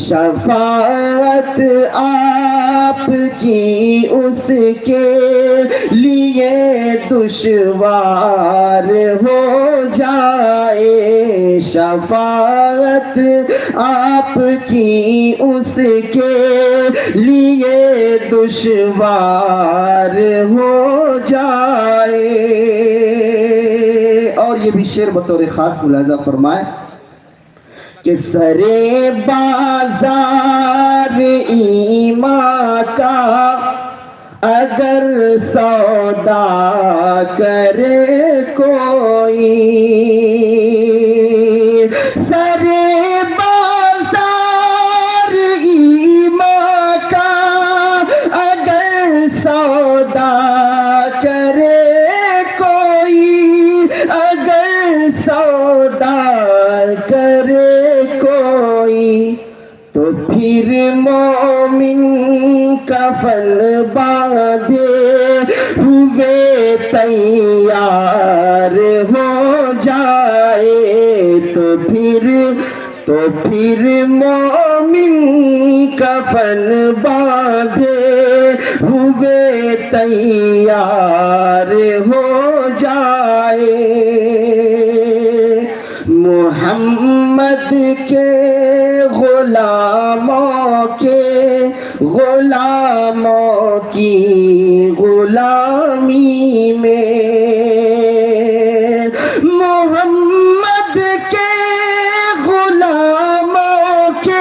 شفاعت آپ کی اس کے لیے دشوار ہو جائے، شفاعت آپ کی اس کے لیے دشوار ہو جائے۔ اور یہ بھی شعر بطور خاص ملاحظہ فرمائے کہ سرے بازار ایمان کا اگر سودا کرے کوئی، سرے بازار ایمان کا اگر سودا کرے کوئی، اگر سودا کرے کوئی، تو پھر مومن کفن باندھے ہوئے تیار ہو جائے، تو پھر مومن کفن باندھے ہوئے تیار ہو جائے۔ محمد کے غلاموں کی غلامی میں، محمد کے غلاموں کے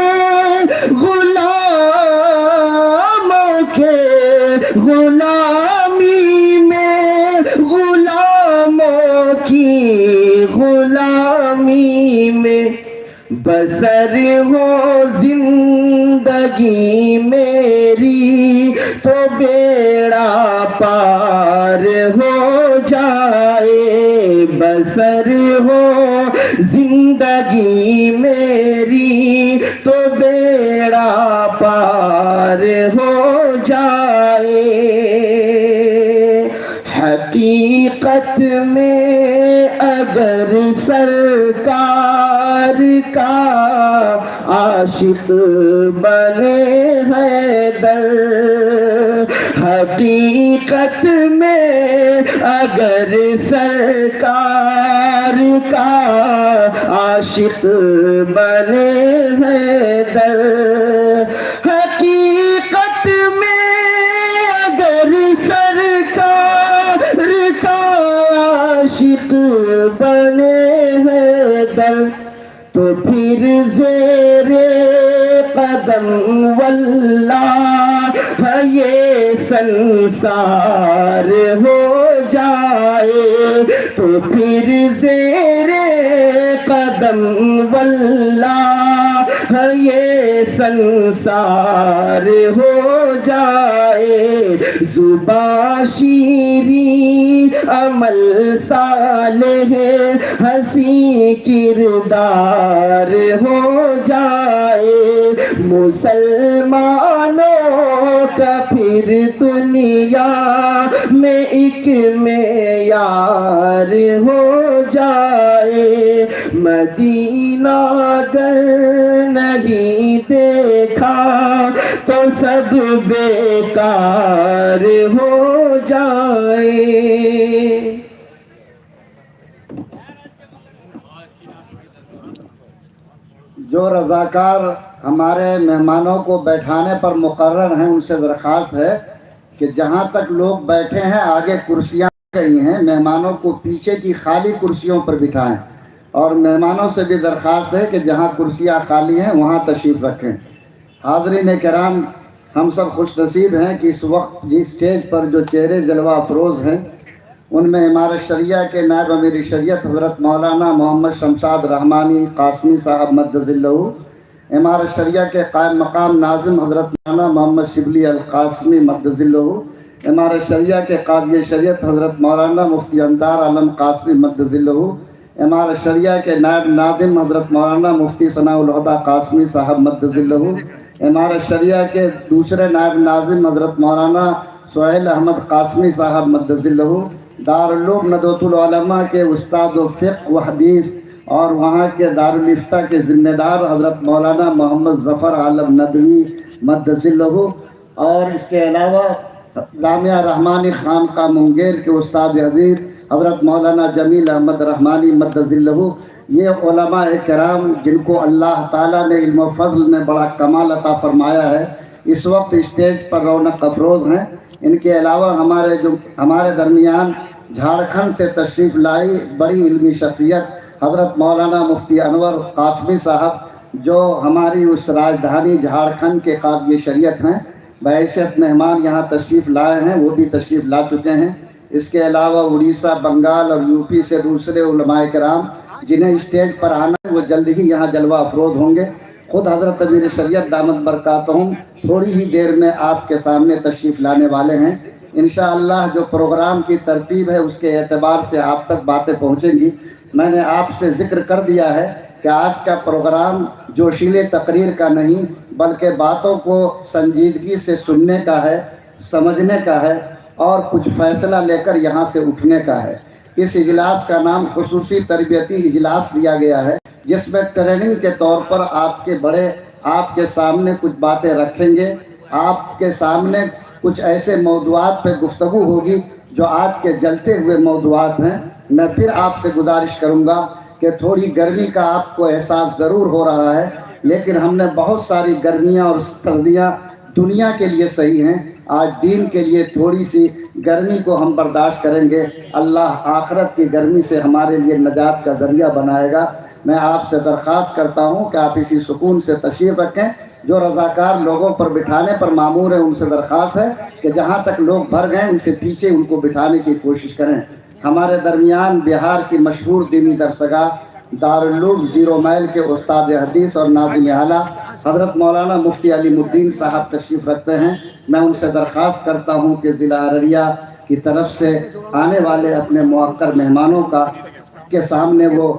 غلامی میں، غلاموں کی غلامی میں بسر ہو زندگی میری، تو بیڑا پار ہو جائے، بسر ہو زندگی میری، تو بیڑا پار ہو جائے۔ حقیقت میں اگر سرکار کا عاشق بنے حیدر، حقیقت میں اگر سرکار کا عاشق بنے حیدر، حقیقت میں اگر سرکار کا عاشق بنے حیدر، تو پھر زیر قدم واللہ یہ سنسار ہو جائے، تو پھر زیر قدم واللہ یہ سنسار ہو جائے۔ زبان شیریں عمل صالح حسین کردار ہو جائے، مسلمانوں کا پھر دنیا میں ایک معیار ہو جائے۔ مدینہ اگر نہیں دیکھا تو سب بیکار ہو جائے۔ جو رضاکار ہمارے مہمانوں کو بیٹھانے پر مقرر ہیں، ان سے درخواست ہے کہ جہاں تک لوگ بیٹھے ہیں آگے کرسیاں گئی ہیں، مہمانوں کو پیچھے کی خالی کرسیوں پر بٹھائیں، اور مہمانوں سے بھی درخواست ہے کہ جہاں کرسیاں خالی ہیں وہاں تشریف رکھیں۔ حاضرین کرام، ہم سب خوش نصیب ہیں کہ اس وقت جس اسٹیج پر جو چہرے جلوہ افروز ہیں، ان میں امارت شریعہ کے نائب امیر شریعت حضرت مولانا محمد شمشاد رحمانی قاسمی صاحب مدظ اللہ، امارت شریعہ کے قائم مقام ناظم حضرت مولانا محمد شبلی القاسمی مدظ اللہ، امارت شریعہ کے قاضی شریعت حضرت مولانا مفتی اندار عالم قاسمی مدظ اللہ، امارت شریعہ کے نائب ناظم حضرت مولانا مفتی ثناء الہدیٰ قاسمی صاحب مدظ اللہ، امارت شریعہ کے دوسرے نائب ناظم حضرت مولانا سہیل احمد قاسمی صاحب مدظ اللہ، دارالعلوم ندوۃ العلماء کے استاد و فقہ و حدیث اور وہاں کے دارالفتہ کے ذمہ دار حضرت مولانا محمد ظفر عالم ندوی مدظ اللہ، اور اس کے علاوہ جامعہ رحمانی خانقاہ منگیر کے استاد عزیز حضرت مولانا جمیل احمد رحمانی مدد ذلہ، یہ علماء کرام جن کو اللہ تعالیٰ نے علم و فضل میں بڑا کمال عطا فرمایا ہے، اس وقت اسٹیج پر رونق افروز ہیں۔ ان کے علاوہ ہمارے درمیان جھارکھنڈ سے تشریف لائی بڑی علمی شخصیت حضرت مولانا مفتی انور قاسمی صاحب، جو ہماری اس راجدھانی جھارکھنڈ کے قاضی شریعت ہیں، بحیثیت مہمان یہاں تشریف لائے ہیں، وہ بھی تشریف لا چکے ہیں۔ اس کے علاوہ اڑیسہ، بنگال اور یو پی سے دوسرے علماء کرام جنہیں اسٹیج پر آنا ہے وہ جلد ہی یہاں جلوہ افروز ہوں گے۔ خود حضرت امیر شریعت دامت برکاتہم تھوڑی ہی دیر میں آپ کے سامنے تشریف لانے والے ہیں۔ انشاءاللہ جو پروگرام کی ترتیب ہے اس کے اعتبار سے آپ تک باتیں پہنچیں گی۔ میں نے آپ سے ذکر کر دیا ہے کہ آج کا پروگرام جوشیلے تقریر کا نہیں بلکہ باتوں کو سنجیدگی سے سننے کا ہے، سمجھنے کا ہے اور کچھ فیصلہ لے کر یہاں سے اٹھنے کا ہے۔ اس اجلاس کا نام خصوصی تربیتی اجلاس دیا گیا ہے، جس میں ٹریننگ کے طور پر آپ کے بڑے آپ کے سامنے کچھ باتیں رکھیں گے، آپ کے سامنے کچھ ایسے موضوعات پہ گفتگو ہوگی جو آج کے جلتے ہوئے موضوعات ہیں۔ میں پھر آپ سے گزارش کروں گا کہ تھوڑی گرمی کا آپ کو احساس ضرور ہو رہا ہے، لیکن ہم نے بہت ساری گرمیاں اور سردیاں دنیا کے لیے صحیح ہیں، آج دین کے لیے تھوڑی سی گرمی کو ہم برداشت کریں گے، اللہ آخرت کی گرمی سے ہمارے لیے نجات کا ذریعہ بنائے گا۔ میں آپ سے درخواست کرتا ہوں کہ آپ اسی سکون سے تشریف رکھیں۔ جو رضاکار لوگوں پر بٹھانے پر مامور ہیں ان سے درخواست ہے کہ جہاں تک لوگ بھر گئے ان سے پیچھے ان کو بٹھانے کی کوشش کریں۔ ہمارے درمیان بہار کی مشہور دینی درسگاہ دارالعلوم 0 مائل کے استاد حدیث اور ناظم اعلیٰ حضرت مولانا مفتی علیم الدین صاحب تشریف رکھتے ہیں۔ میں ان سے درخواست کرتا ہوں کہ ضلع ارریہ کی طرف سے آنے والے اپنے موقر مہمانوں کے سامنے وہ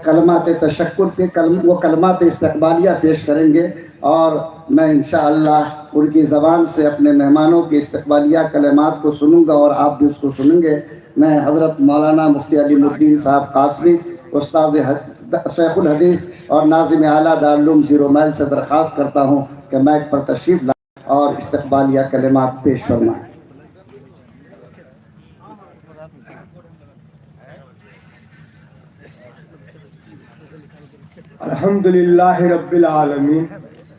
کلمات تشکر کے کلمات استقبالیہ پیش کریں گے، اور میں انشاءاللہ ان کی زبان سے اپنے مہمانوں کی استقبالیہ کلمات کو سنوں گا اور آپ بھی اس کو سنیں گے۔ میں حضرت مولانا مفتی علیم الدین صاحب قاسمی استاد شیخ الحدیث اور ناظم اعلیٰ دارالعلوم 0 مائل سے درخواست کرتا ہوں کہ مائک پر تشریف لائیں اور استقبالیہ کلمات پیش فرمائیں۔ الحمدللہ رب العالمین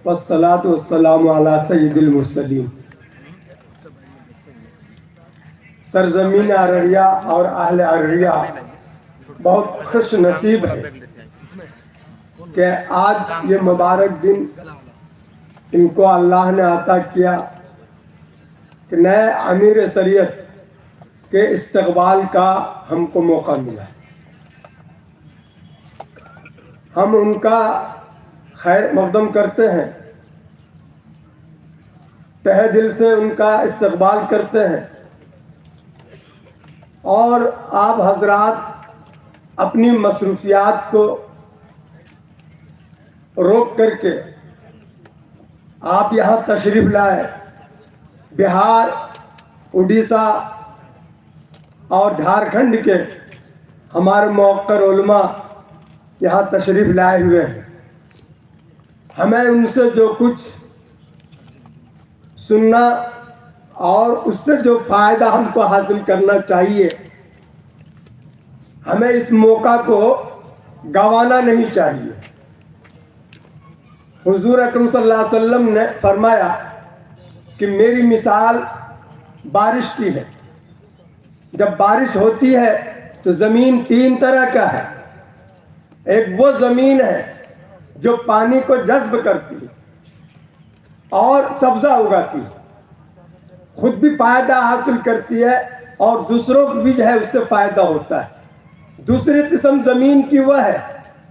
والصلاة والسلام علی سید المرسلین۔ سرزمین ارریہ اور اہل ارریہ بہت خوش نصیب ہے کہ آج یہ مبارک دن ان کو اللہ نے عطا کیا کہ نئے امیر شریعت کے استقبال کا ہم کو موقع ملا۔ ہم ان کا خیر مقدم کرتے ہیں، تہہ دل سے ان کا استقبال کرتے ہیں، اور آپ حضرات اپنی مصروفیات کو روک کر کے آپ یہاں تشریف لائے۔ بہار، اڑیسہ اور جھارکھنڈ کے ہمارے موقر علماء یہاں تشریف لائے ہوئے ہیں۔ ہمیں ان سے جو کچھ سننا اور اس سے جو فائدہ ہم کو حاصل کرنا چاہیے، ہمیں اس موقع کو گنوانا نہیں چاہیے۔ حضور اکرم صلی اللہ علیہ وسلم نے فرمایا کہ میری مثال بارش کی ہے۔ جب بارش ہوتی ہے تو زمین 3 طرح کا ہے۔ ایک وہ زمین ہے جو پانی کو جذب کرتی ہے اور سبزہ اگاتی ہے، خود بھی فائدہ حاصل کرتی ہے اور دوسروں کو بھی جو ہے اس سے فائدہ ہوتا ہے۔ دوسری قسم زمین کی وہ ہے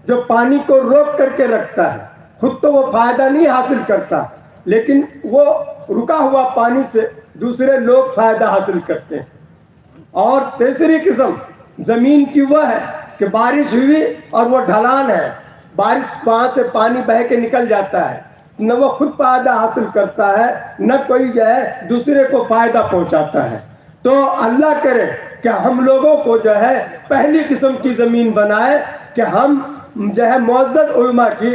جو پانی کو روک کر کے رکھتا ہے، خود تو وہ فائدہ نہیں حاصل کرتا لیکن وہ رکا ہوا پانی سے دوسرے لوگ فائدہ حاصل کرتے ہیں۔ اور تیسری قسم زمین کی وہ ہے کہ بارش ہوئی اور وہ ڈھلان ہے، بارش وہاں سے پانی بہہ کے نکل جاتا ہے، نہ وہ خود فائدہ حاصل کرتا ہے نہ کوئی جو ہے دوسرے کو فائدہ پہنچاتا ہے۔ تو اللہ کرے کہ ہم لوگوں کو جو ہے پہلی قسم کی زمین بنائے کہ ہم جو ہے معزز علماء کی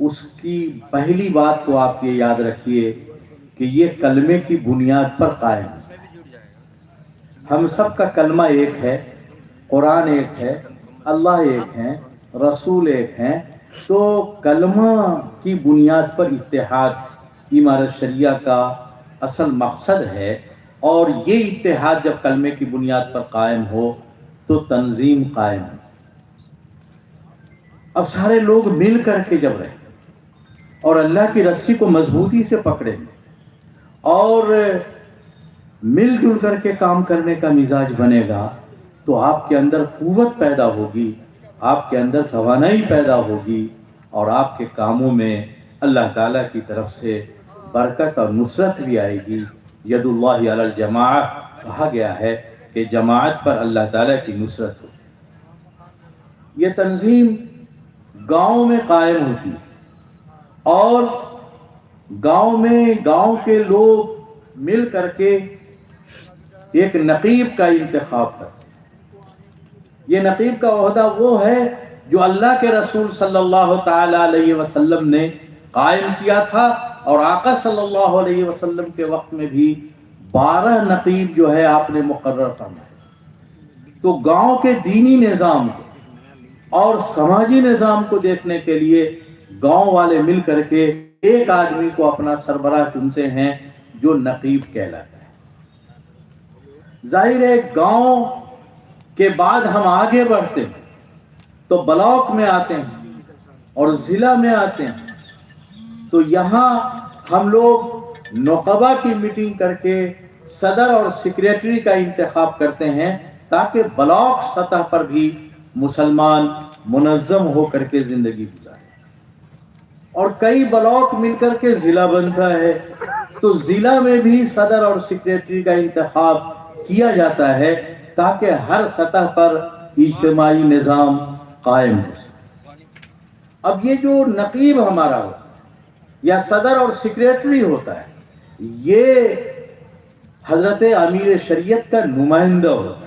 اس کی پہلی بات تو آپ یہ یاد رکھیے کہ یہ کلمے کی بنیاد پر قائم ہے۔ ہم سب کا کلمہ ایک ہے، قرآن ایک ہے، اللہ ایک ہے، رسول ایک ہیں، تو کلمہ کی بنیاد پر اتحاد امارت شریعہ کا اصل مقصد ہے، اور یہ اتحاد جب کلمے کی بنیاد پر قائم ہو تو تنظیم قائم ہو۔ اب سارے لوگ مل کر کے جب رہیں اور اللہ کی رسی کو مضبوطی سے پکڑیں اور مل جل کر کے کام کرنے کا مزاج بنے گا تو آپ کے اندر قوت پیدا ہوگی، آپ کے اندر توانائی پیدا ہوگی، اور آپ کے کاموں میں اللہ تعالیٰ کی طرف سے برکت اور نصرت بھی آئے گی۔ ید اللہ علی الجماعہ کہا گیا ہے کہ جماعت پر اللہ تعالیٰ کی نصرت ہو۔ یہ تنظیم گاؤں میں قائم ہوتی ہے اور گاؤں میں گاؤں کے لوگ مل کر کے ایک نقیب کا انتخاب کرتے ہیں۔ یہ نقیب کا عہدہ وہ ہے جو اللہ کے رسول صلی اللہ تعالی علیہ وسلم نے قائم کیا تھا، اور آقا صلی اللہ علیہ وسلم کے وقت میں بھی 12 نقیب جو ہے آپ نے مقرر فرمائے۔ تو گاؤں کے دینی نظام کو اور سماجی نظام کو دیکھنے کے لیے گاؤں والے مل کر کے ایک آدمی کو اپنا سربراہ چنتے ہیں جو نقیب کہلاتا ہے۔ ظاہر ہے گاؤں کے بعد ہم آگے بڑھتے ہیں تو بلاک میں آتے ہیں اور ضلع میں آتے ہیں، تو یہاں ہم لوگ نقبہ کی میٹنگ کر کے صدر اور سیکریٹری کا انتخاب کرتے ہیں تاکہ بلاک سطح پر بھی مسلمان منظم ہو کر کے زندگی گزارے، اور کئی بلاک مل کر کے ضلع بنتا ہے، تو ضلع میں بھی صدر اور سیکریٹری کا انتخاب کیا جاتا ہے تاکہ ہر سطح پر اجتماعی نظام قائم ہو سکے۔ اب یہ جو نقیب ہمارا ہوتا ہے یا صدر اور سیکریٹری ہوتا ہے، یہ حضرت امیر شریعت کا نمائندہ ہوتا ہے۔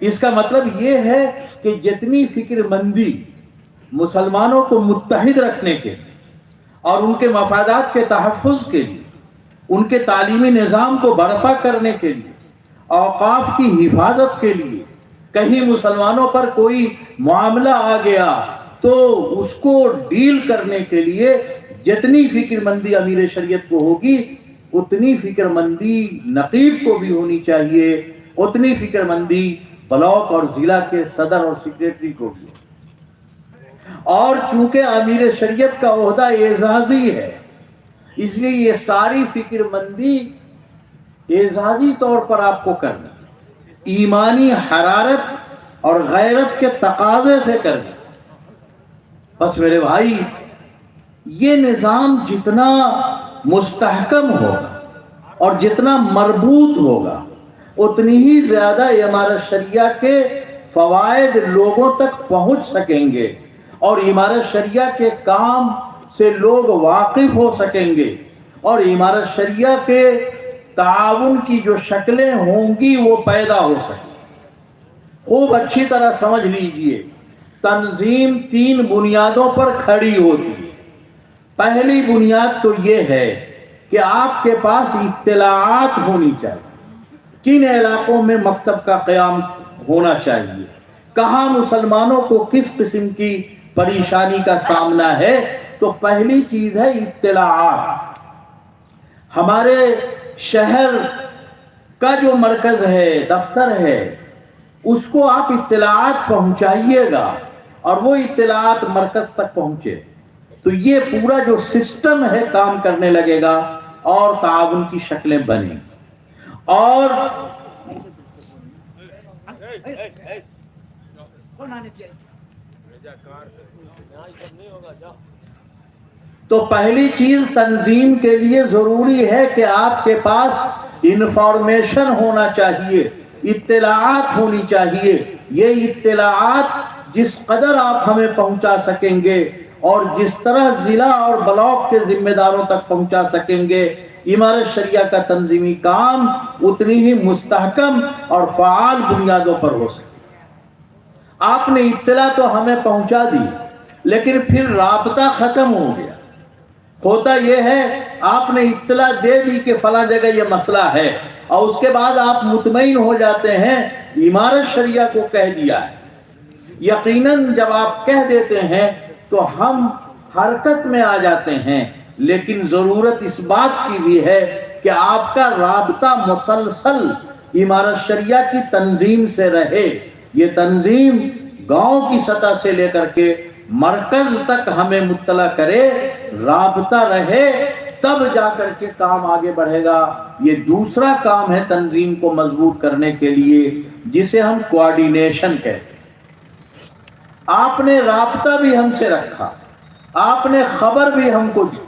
اس کا مطلب یہ ہے کہ جتنی فکر مندی مسلمانوں کو متحد رکھنے کے لیے اور ان کے مفادات کے تحفظ کے لیے، ان کے تعلیمی نظام کو برپا کرنے کے لیے، اوقاف کی حفاظت کے لیے، کہیں مسلمانوں پر کوئی معاملہ آ گیا تو اس کو ڈیل کرنے کے لیے جتنی فکر مندی امیر شریعت کو ہوگی اتنی فکر مندی نقیب کو بھی ہونی چاہیے، اتنی فکر مندی بلاک اور ضلع کے صدر اور سیکریٹری کو بھی۔ اور چونکہ امیر شریعت کا عہدہ اعزازی ہے، اس لیے یہ ساری فکر مندی اعزازی طور پر آپ کو کرنی، ایمانی حرارت اور غیرت کے تقاضے سے کرنی۔ بس میرے بھائی، یہ نظام جتنا مستحکم ہوگا اور جتنا مربوط ہوگا اتنی ہی زیادہ امارت شریعہ کے فوائد لوگوں تک پہنچ سکیں گے، اور امارت شریعہ کے کام سے لوگ واقف ہو سکیں گے، اور امارت شریعہ کے تعاون کی جو شکلیں ہوں گی وہ پیدا ہو سکیں۔ خوب اچھی طرح سمجھ لیجئے، تنظیم 3 بنیادوں پر کھڑی ہوتی ہے۔ پہلی بنیاد تو یہ ہے کہ آپ کے پاس اطلاعات ہونی چاہیے، کن علاقوں میں مکتب کا قیام ہونا چاہیے، کہاں مسلمانوں کو کس قسم کی پریشانی کا سامنا ہے۔ تو پہلی چیز ہے اطلاعات۔ ہمارے شہر کا جو مرکز ہے، دفتر ہے، اس کو آپ اطلاعات پہنچائیے گا اور وہ اطلاعات مرکز تک پہنچے تو یہ پورا جو سسٹم ہے کام کرنے لگے گا اور تعاون کی شکلیں بنیں گی۔ اور تو پہلی چیز تنظیم کے لیے ضروری ہے کہ آپ کے پاس انفارمیشن ہونا چاہیے، اطلاعات ہونی چاہیے۔ یہ اطلاعات جس قدر آپ ہمیں پہنچا سکیں گے اور جس طرح ضلع اور بلاک کے ذمہ داروں تک پہنچا سکیں گے، امارت شریعہ کا تنظیمی کام اتنی ہی مستحکم اور فعال بنیادوں پر ہو سکے۔ آپ نے اطلاع تو ہمیں پہنچا دی، لیکن پھر رابطہ ختم ہو گیا۔ ہوتا یہ ہے آپ نے اطلاع دے دی کہ فلاں جگہ یہ مسئلہ ہے، اور اس کے بعد آپ مطمئن ہو جاتے ہیں امارت شریعہ کو کہہ دیا ہے۔ یقیناً جب آپ کہہ دیتے ہیں تو ہم حرکت میں آ جاتے ہیں، لیکن ضرورت اس بات کی بھی ہے کہ آپ کا رابطہ مسلسل امارت شریعہ کی تنظیم سے رہے۔ یہ تنظیم گاؤں کی سطح سے لے کر کے مرکز تک ہمیں مطلع کرے، رابطہ رہے، تب جا کر کے کام آگے بڑھے گا۔ یہ دوسرا کام ہے تنظیم کو مضبوط کرنے کے لیے، جسے ہم کوآرڈینیشن کہتے ہیں۔ آپ نے رابطہ بھی ہم سے رکھا، آپ نے خبر بھی ہم کو دی،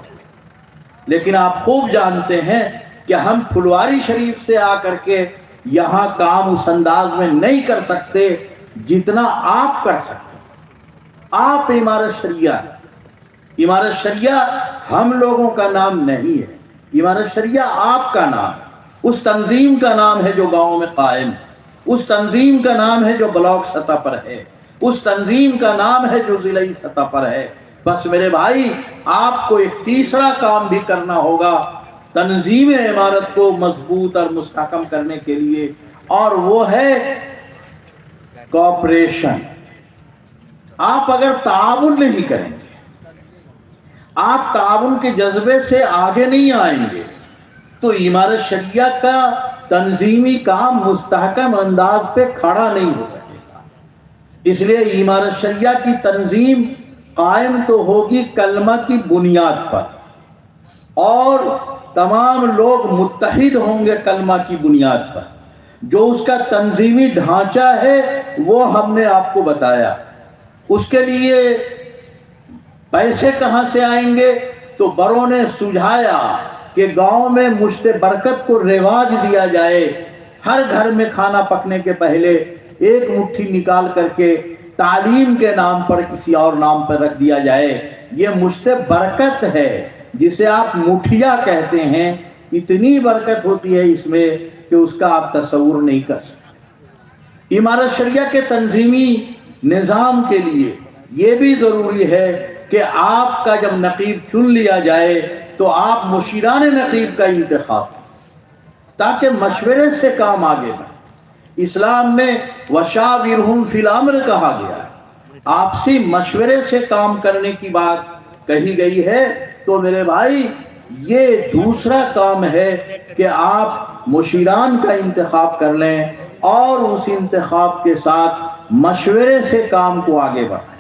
لیکن آپ خوب جانتے ہیں کہ ہم پھلواری شریف سے آ کر کے یہاں کام اس انداز میں نہیں کر سکتے جتنا آپ کر سکتے۔ آپ امارت شریعہ ہم لوگوں کا نام نہیں ہے، امارت شریعہ آپ کا نام ہے، اس تنظیم کا نام ہے جو گاؤں میں قائم ہے، اس تنظیم کا نام ہے جو بلاک سطح پر ہے، اس تنظیم کا نام ہے جو ضلعی سطح پر ہے۔ بس میرے بھائی، آپ کو ایک تیسرا کام بھی کرنا ہوگا تنظیم امارت کو مضبوط اور مستحکم کرنے کے لیے، اور وہ ہے کوآپریشن۔ آپ اگر تعاون نہیں کریں گے، آپ تعاون کے جذبے سے آگے نہیں آئیں گے، تو امارت شریعہ کا تنظیمی کام مستحکم انداز پہ کھڑا نہیں ہو سکے گا۔ اس لیے امارت شریعہ کی تنظیم قائم تو ہوگی کلمہ کی بنیاد پر، اور تمام لوگ متحد ہوں گے کلمہ کی بنیاد پر۔ جو اس کا تنظیمی ڈھانچہ ہے وہ ہم نے آپ کو بتایا۔ اس کے لیے پیسے کہاں سے آئیں گے؟ تو بڑوں نے سجھایا کہ گاؤں میں مشت برکت کو رواج دیا جائے، ہر گھر میں کھانا پکنے کے پہلے ایک مٹھی نکال کر کے تعلیم کے نام پر کسی اور نام پر رکھ دیا جائے۔ یہ مشت برکت ہے جسے آپ مٹھیا کہتے ہیں، اتنی برکت ہوتی ہے اس میں کہ اس کا آپ تصور نہیں کر سکتے۔ امارت شریعہ کے تنظیمی نظام کے لیے یہ بھی ضروری ہے کہ آپ کا جب نقیب چن لیا جائے تو آپ مشیران نقیب کا انتخاب کریں، تاکہ مشورے سے کام آگے بڑھے۔ اسلام میں وشاورہم فی الامر کہا گیا ہے، آپسی مشورے سے کام کرنے کی بات کہی گئی ہے۔ تو میرے بھائی، یہ دوسرا کام ہے کہ آپ مشیران کا انتخاب کر لیں اور اس انتخاب کے ساتھ مشورے سے کام کو آگے بڑھائیں۔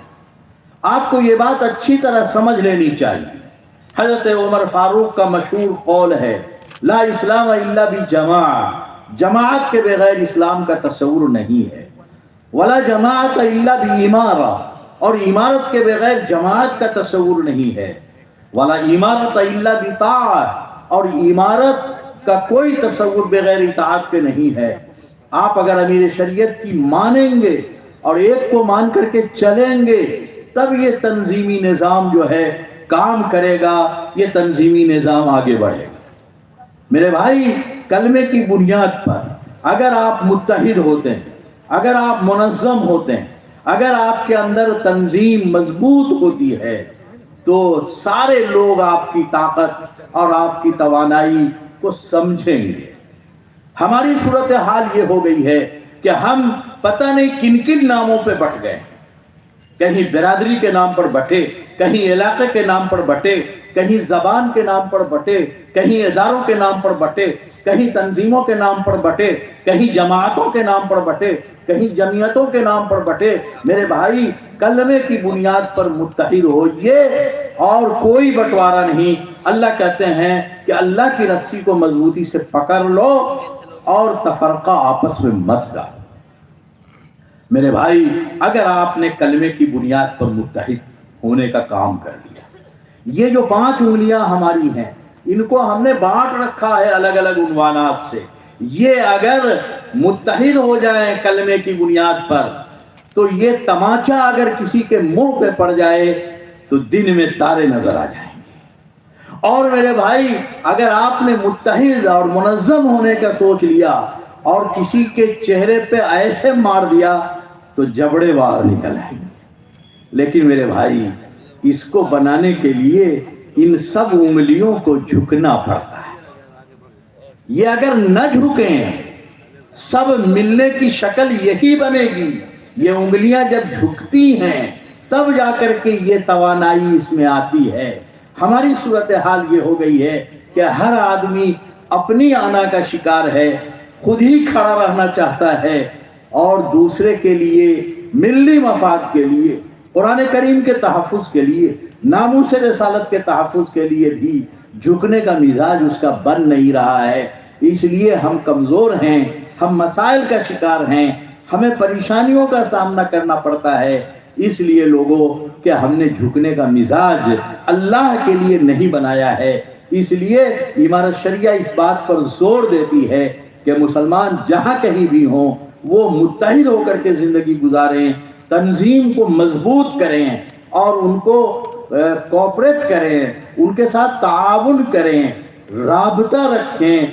آپ کو یہ بات اچھی طرح سمجھ لینی چاہیے۔ حضرت عمر فاروق کا مشہور قول ہے، لا اسلام الا بجماع، جماعت کے بغیر اسلام کا تصور نہیں ہے، ولا جماعت الا بامارہ، اور عمارت کے بغیر جماعت کا تصور نہیں ہے، ولا عمارت الا بطاعت، اور عمارت کا کوئی تصور بغیر اطاعت کے نہیں ہے۔ آپ اگر امیر شریعت کی مانیں گے اور ایک کو مان کر کے چلیں گے، تب یہ تنظیمی نظام جو ہے کام کرے گا، یہ تنظیمی نظام آگے بڑھے گا۔ میرے بھائی، کلمے کی بنیاد پر اگر آپ متحد ہوتے ہیں، اگر آپ منظم ہوتے ہیں، اگر آپ کے اندر تنظیم مضبوط ہوتی ہے، تو سارے لوگ آپ کی طاقت اور آپ کی توانائی کو سمجھیں گے۔ ہماری صورتحال یہ ہو گئی ہے کہ ہم پتہ نہیں کن کن ناموں پہ بٹ گئے، کہیں برادری کے نام پر بٹے، کہیں علاقے کے نام پر بٹے، کہیں زبان کے نام پر بٹے، کہیں اداروں کے نام پر بٹے، کہیں تنظیموں کے نام پر بٹے، کہیں جماعتوں کے نام پر بٹے، کہیں جمعیتوں کے نام پر بٹے۔ میرے بھائی، کلمے کی بنیاد پر متحد ہوئیے اور کوئی بٹوارا نہیں۔ اللہ کہتے ہیں کہ اللہ کی رسی کو مضبوطی سے پکڑ لو اور تفرقہ آپس میں مت ڈالو۔ میرے بھائی، اگر آپ نے کلمے کی بنیاد پر متحد ہونے کا کام کر لیا، یہ جو 5 انگلیاں ہماری ہیں، ان کو ہم نے بانٹ رکھا ہے الگ الگ عنوانات سے، یہ اگر متحد ہو جائیں کلمے کی بنیاد پر، تو یہ تماچا اگر کسی کے منہ پہ پڑ جائے تو دن میں تارے نظر آ جائیں گے۔ اور میرے بھائی، اگر آپ نے متحد اور منظم ہونے کا سوچ لیا اور کسی کے چہرے پہ ایسے مار دیا تو جبڑے باہر نکل آئیں گے۔ لیکن میرے بھائی، اس کو بنانے کے لیے ان سب انگلیوں کو جھکنا پڑتا ہے. یہ اگر نہ جھکیں سب ملنے کی شکل یہی بنے گی. یہ انگلیاں جب جھکتی ہیں تب جا کر کے یہ توانائی اس میں آتی ہے. ہماری صورتحال یہ ہو گئی ہے کہ ہر آدمی اپنی آنا کا شکار ہے, خود ہی کھڑا رہنا چاہتا ہے, اور دوسرے کے لیے, ملی مفاد کے لیے, قرآن کریم کے تحفظ کے لیے, ناموس رسالت کے تحفظ کے لیے بھی جھکنے کا مزاج اس کا بن نہیں رہا ہے. اس لیے ہم کمزور ہیں, ہم مسائل کا شکار ہیں, ہمیں پریشانیوں کا سامنا کرنا پڑتا ہے. اس لیے لوگوں کہ ہم نے جھکنے کا مزاج اللہ کے لیے نہیں بنایا ہے. اس لیے امارت شریعہ اس بات پر زور دیتی ہے کہ مسلمان جہاں کہیں بھی ہوں وہ متحد ہو کر کے زندگی گزاریں, تنظیم کو مضبوط کریں اور ان کو کوآپریٹ کریں, ان کے ساتھ تعاون کریں, رابطہ رکھیں.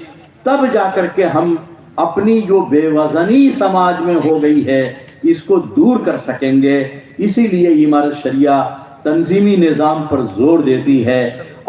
تب جا کر کے ہم اپنی جو بے وزنی سماج میں ہو گئی ہے اس کو دور کر سکیں گے. اسی لیے امارت شریعہ تنظیمی نظام پر زور دیتی ہے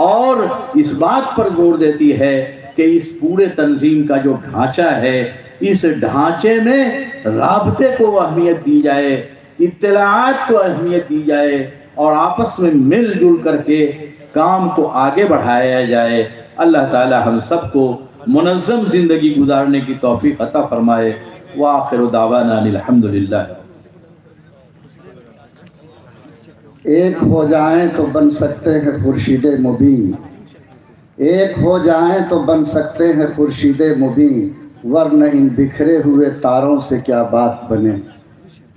اور اس بات پر زور دیتی ہے کہ اس پورے تنظیم کا جو ڈھانچہ ہے اس ڈھانچے میں رابطے کو اہمیت دی جائے, اطلاعات کو اہمیت دی جائے اور آپس میں مل جل کر کے کام کو آگے بڑھایا جائے. اللہ تعالی ہم سب کو منظم زندگی گزارنے کی توفیق عطا فرمائے. وآخر دعوانا الحمدللہ. ایک ہو جائیں تو بن سکتے ہیں خورشید مبین, ایک ہو جائیں تو بن سکتے ہیں خورشید مبین, ورنہ ان بکھرے ہوئے تاروں سے کیا بات بنے.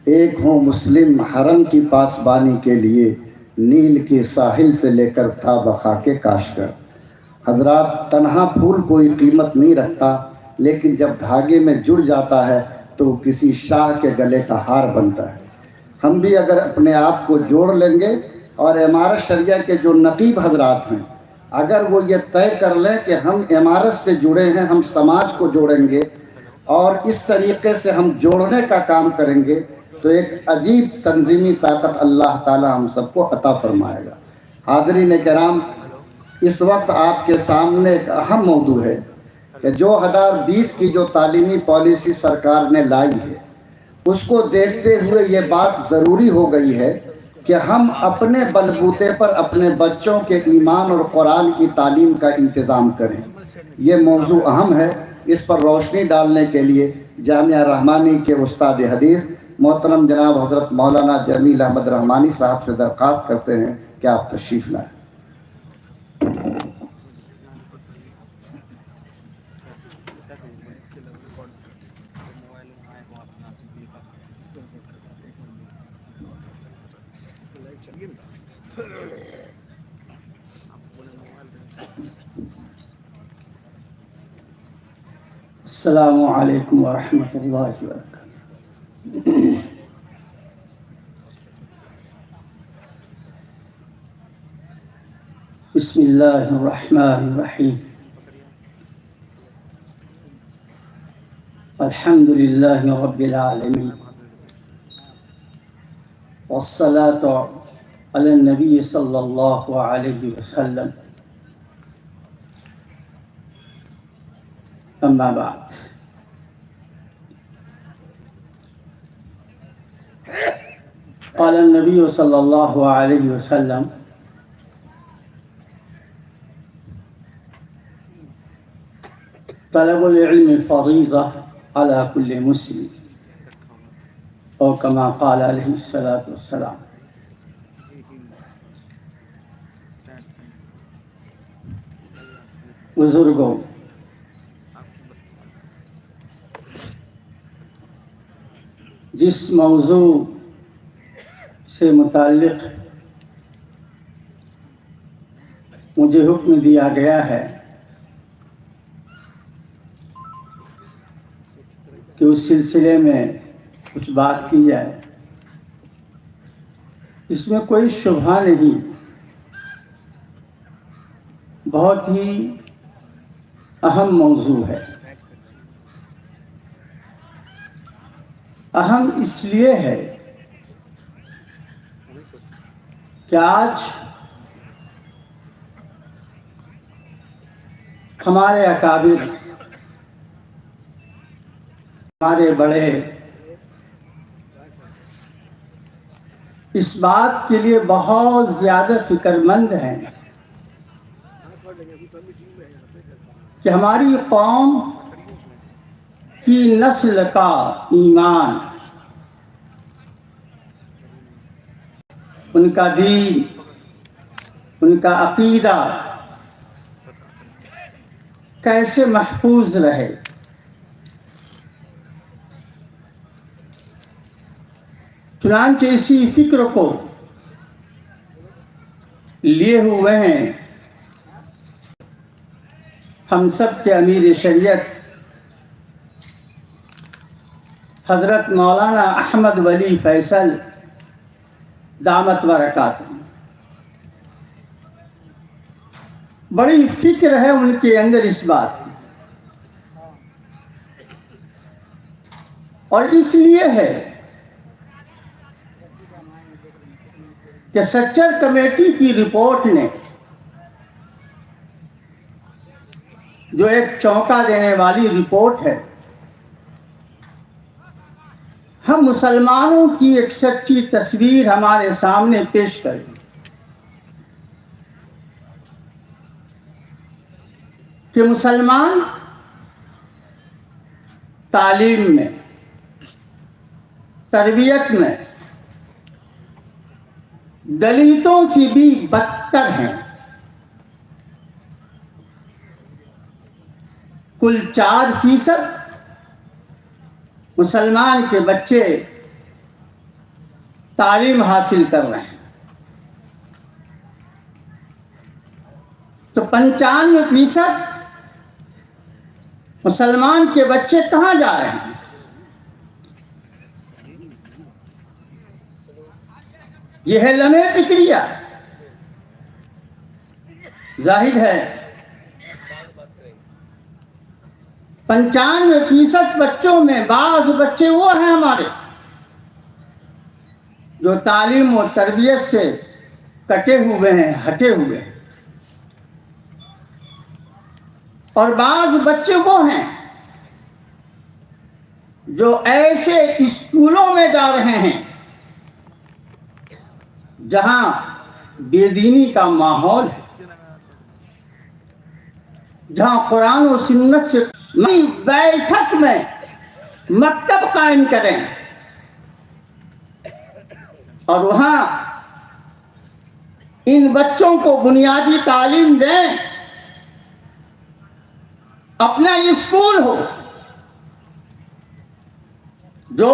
ایک ہوں مسلم حرم کی پاسبانی کے لیے, نیل کے ساحل سے لے کر تھا بخا کے کاشگر. حضرات, تنہا پھول کوئی قیمت نہیں رکھتا, لیکن جب دھاگے میں جڑ جاتا ہے تو کسی شاہ کے گلے کا ہار بنتا ہے. ہم بھی اگر اپنے آپ کو جوڑ لیں گے اور امارت شریعہ کے جو نقیب حضرات ہیں اگر وہ یہ طے کر لیں کہ ہم امارت سے جڑے ہیں, ہم سماج کو جوڑیں گے اور اس طریقے سے ہم جوڑنے کا کام کریں گے, تو ایک عجیب تنظیمی طاقت اللہ تعالی ہم سب کو عطا فرمائے گا. حاضرین کرام, اس وقت آپ کے سامنے ایک اہم موضوع ہے کہ 2020 کی جو تعلیمی پالیسی سرکار نے لائی ہے اس کو دیکھتے ہوئے یہ بات ضروری ہو گئی ہے کہ ہم اپنے بلبوتے پر اپنے بچوں کے ایمان اور قرآن کی تعلیم کا انتظام کریں. یہ موضوع اہم ہے. اس پر روشنی ڈالنے کے لیے جامعہ رحمانی کے استاد حدیث محترم جناب حضرت مولانا جمیل احمد رحمانی صاحب سے درخواست کرتے ہیں کہ آپ تشریف لائیں. السلام علیکم ورحمۃ اللہ وبرکاتہ. بسم اللہ الرحمن الرحیم. الحمد للہ رب العالمین والصلاة علی النبی صلی اللہ علیہ وسلم. اما بعد, قال النبی صلی اللہ علیہ وسلم طلب العلم فریضہ علی کل مسلم, او کما قال علیہ الصلاۃ والسلام. بزرگوں, جس موضوع سے متعلق مجھے حکم دیا گیا ہے کہ اس سلسلے میں کچھ بات کی جائے, اس میں کوئی شبہ نہیں, بہت ہی اہم موضوع ہے. اہم اس لیے ہے کہ آج ہمارے اکابر، ہمارے بڑے اس بات کے لیے بہت زیادہ فکر مند ہیں کہ ہماری قوم کی نسل کا ایمان، ان کا دین، ان کا عقیدہ کیسے محفوظ رہے۔ چنانچہ اسی فکر کو لیے ہوئے ہیں ہم سب کے امیر شریعت حضرت مولانا احمد ولی فیصل دامت برکاتہ۔ بڑی فکر ہے ان کے اندر اس بات کی، اور اس لیے ہے کہ سچر کمیٹی کی رپورٹ نے جو ایک چونکا دینے والی رپورٹ ہے، ہم مسلمانوں کی ایک سچی تصویر ہمارے سامنے پیش کریں کہ مسلمان تعلیم میں، تربیت میں دلیتوں سے بھی بدتر ہیں۔ کل 4% مسلمان کے بچے تعلیم حاصل کر رہے ہیں، تو 95% مسلمان کے بچے کہاں جا رہے ہیں؟ یہ ہے لمحے فکریہ۔ ظاہر ہے 95% بچوں میں بعض بچے وہ ہیں ہمارے جو تعلیم و تربیت سے کٹے ہوئے ہیں، ہٹے ہوئے ہیں، اور بعض بچے وہ ہیں جو ایسے اسکولوں میں جا رہے ہیں جہاں بے دینی کا ماحول ہے، جہاں قرآن و سنت سے بیٹھک میں مکتب قائم کریں اور وہاں ان بچوں کو بنیادی تعلیم دیں، اپنا اسکول ہو جو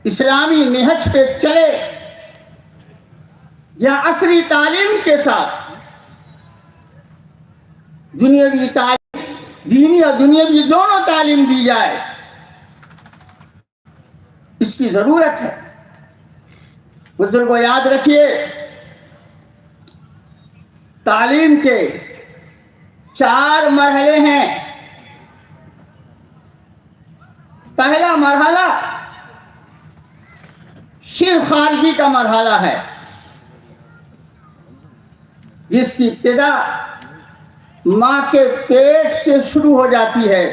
اسلامی نہج پہ چلے، یا عصری تعلیم کے ساتھ دنیاوی تعلیم، دینی اور دنیاوی دونوں تعلیم دی جائے، اس کی ضرورت ہے۔ بزرگوں یاد رکھیے، تعلیم کے 4 مرحلے ہیں۔ پہلا مرحلہ شرک خارجی کا مرحلہ ہے، جس کی ابتدا ماں کے پیٹ سے شروع ہو جاتی ہے،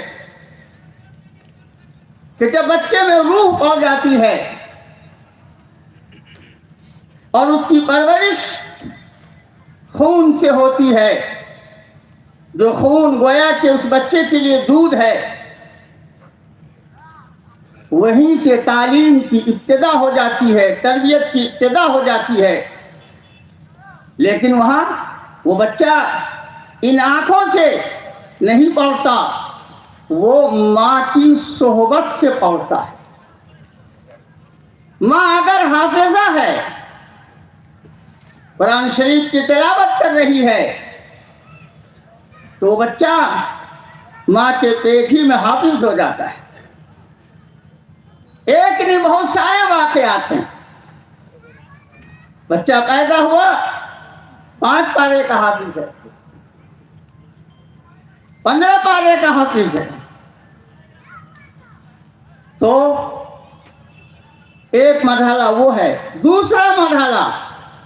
کہ جب بچے میں روح پڑ جاتی ہے اور اس کی پرورش خون سے ہوتی ہے، جو خون گویا کہ اس بچے کے لیے دودھ ہے، وہیں سے تعلیم کی ابتدا ہو جاتی ہے، تربیت کی ابتدا ہو جاتی ہے۔ لیکن وہاں وہ بچہ ان آنکھوں سے نہیں پڑھتا، وہ ماں کی صحبت سے پڑھتا ہے۔ ماں اگر حافظہ ہے، قرآن شریف کی تلاوت کر رہی ہے، تو وہ بچہ ماں کے پیٹ ہی میں حافظ ہو جاتا ہے۔ ایک نہیں، بہت سارے واقعات ہیں۔ بچہ پیدا ہوا، 5 پارے کا حافظ ہے، 15 پارے کا حافظ ہے، تو ایک مرحلہ وہ ہے۔ دوسرا مرحلہ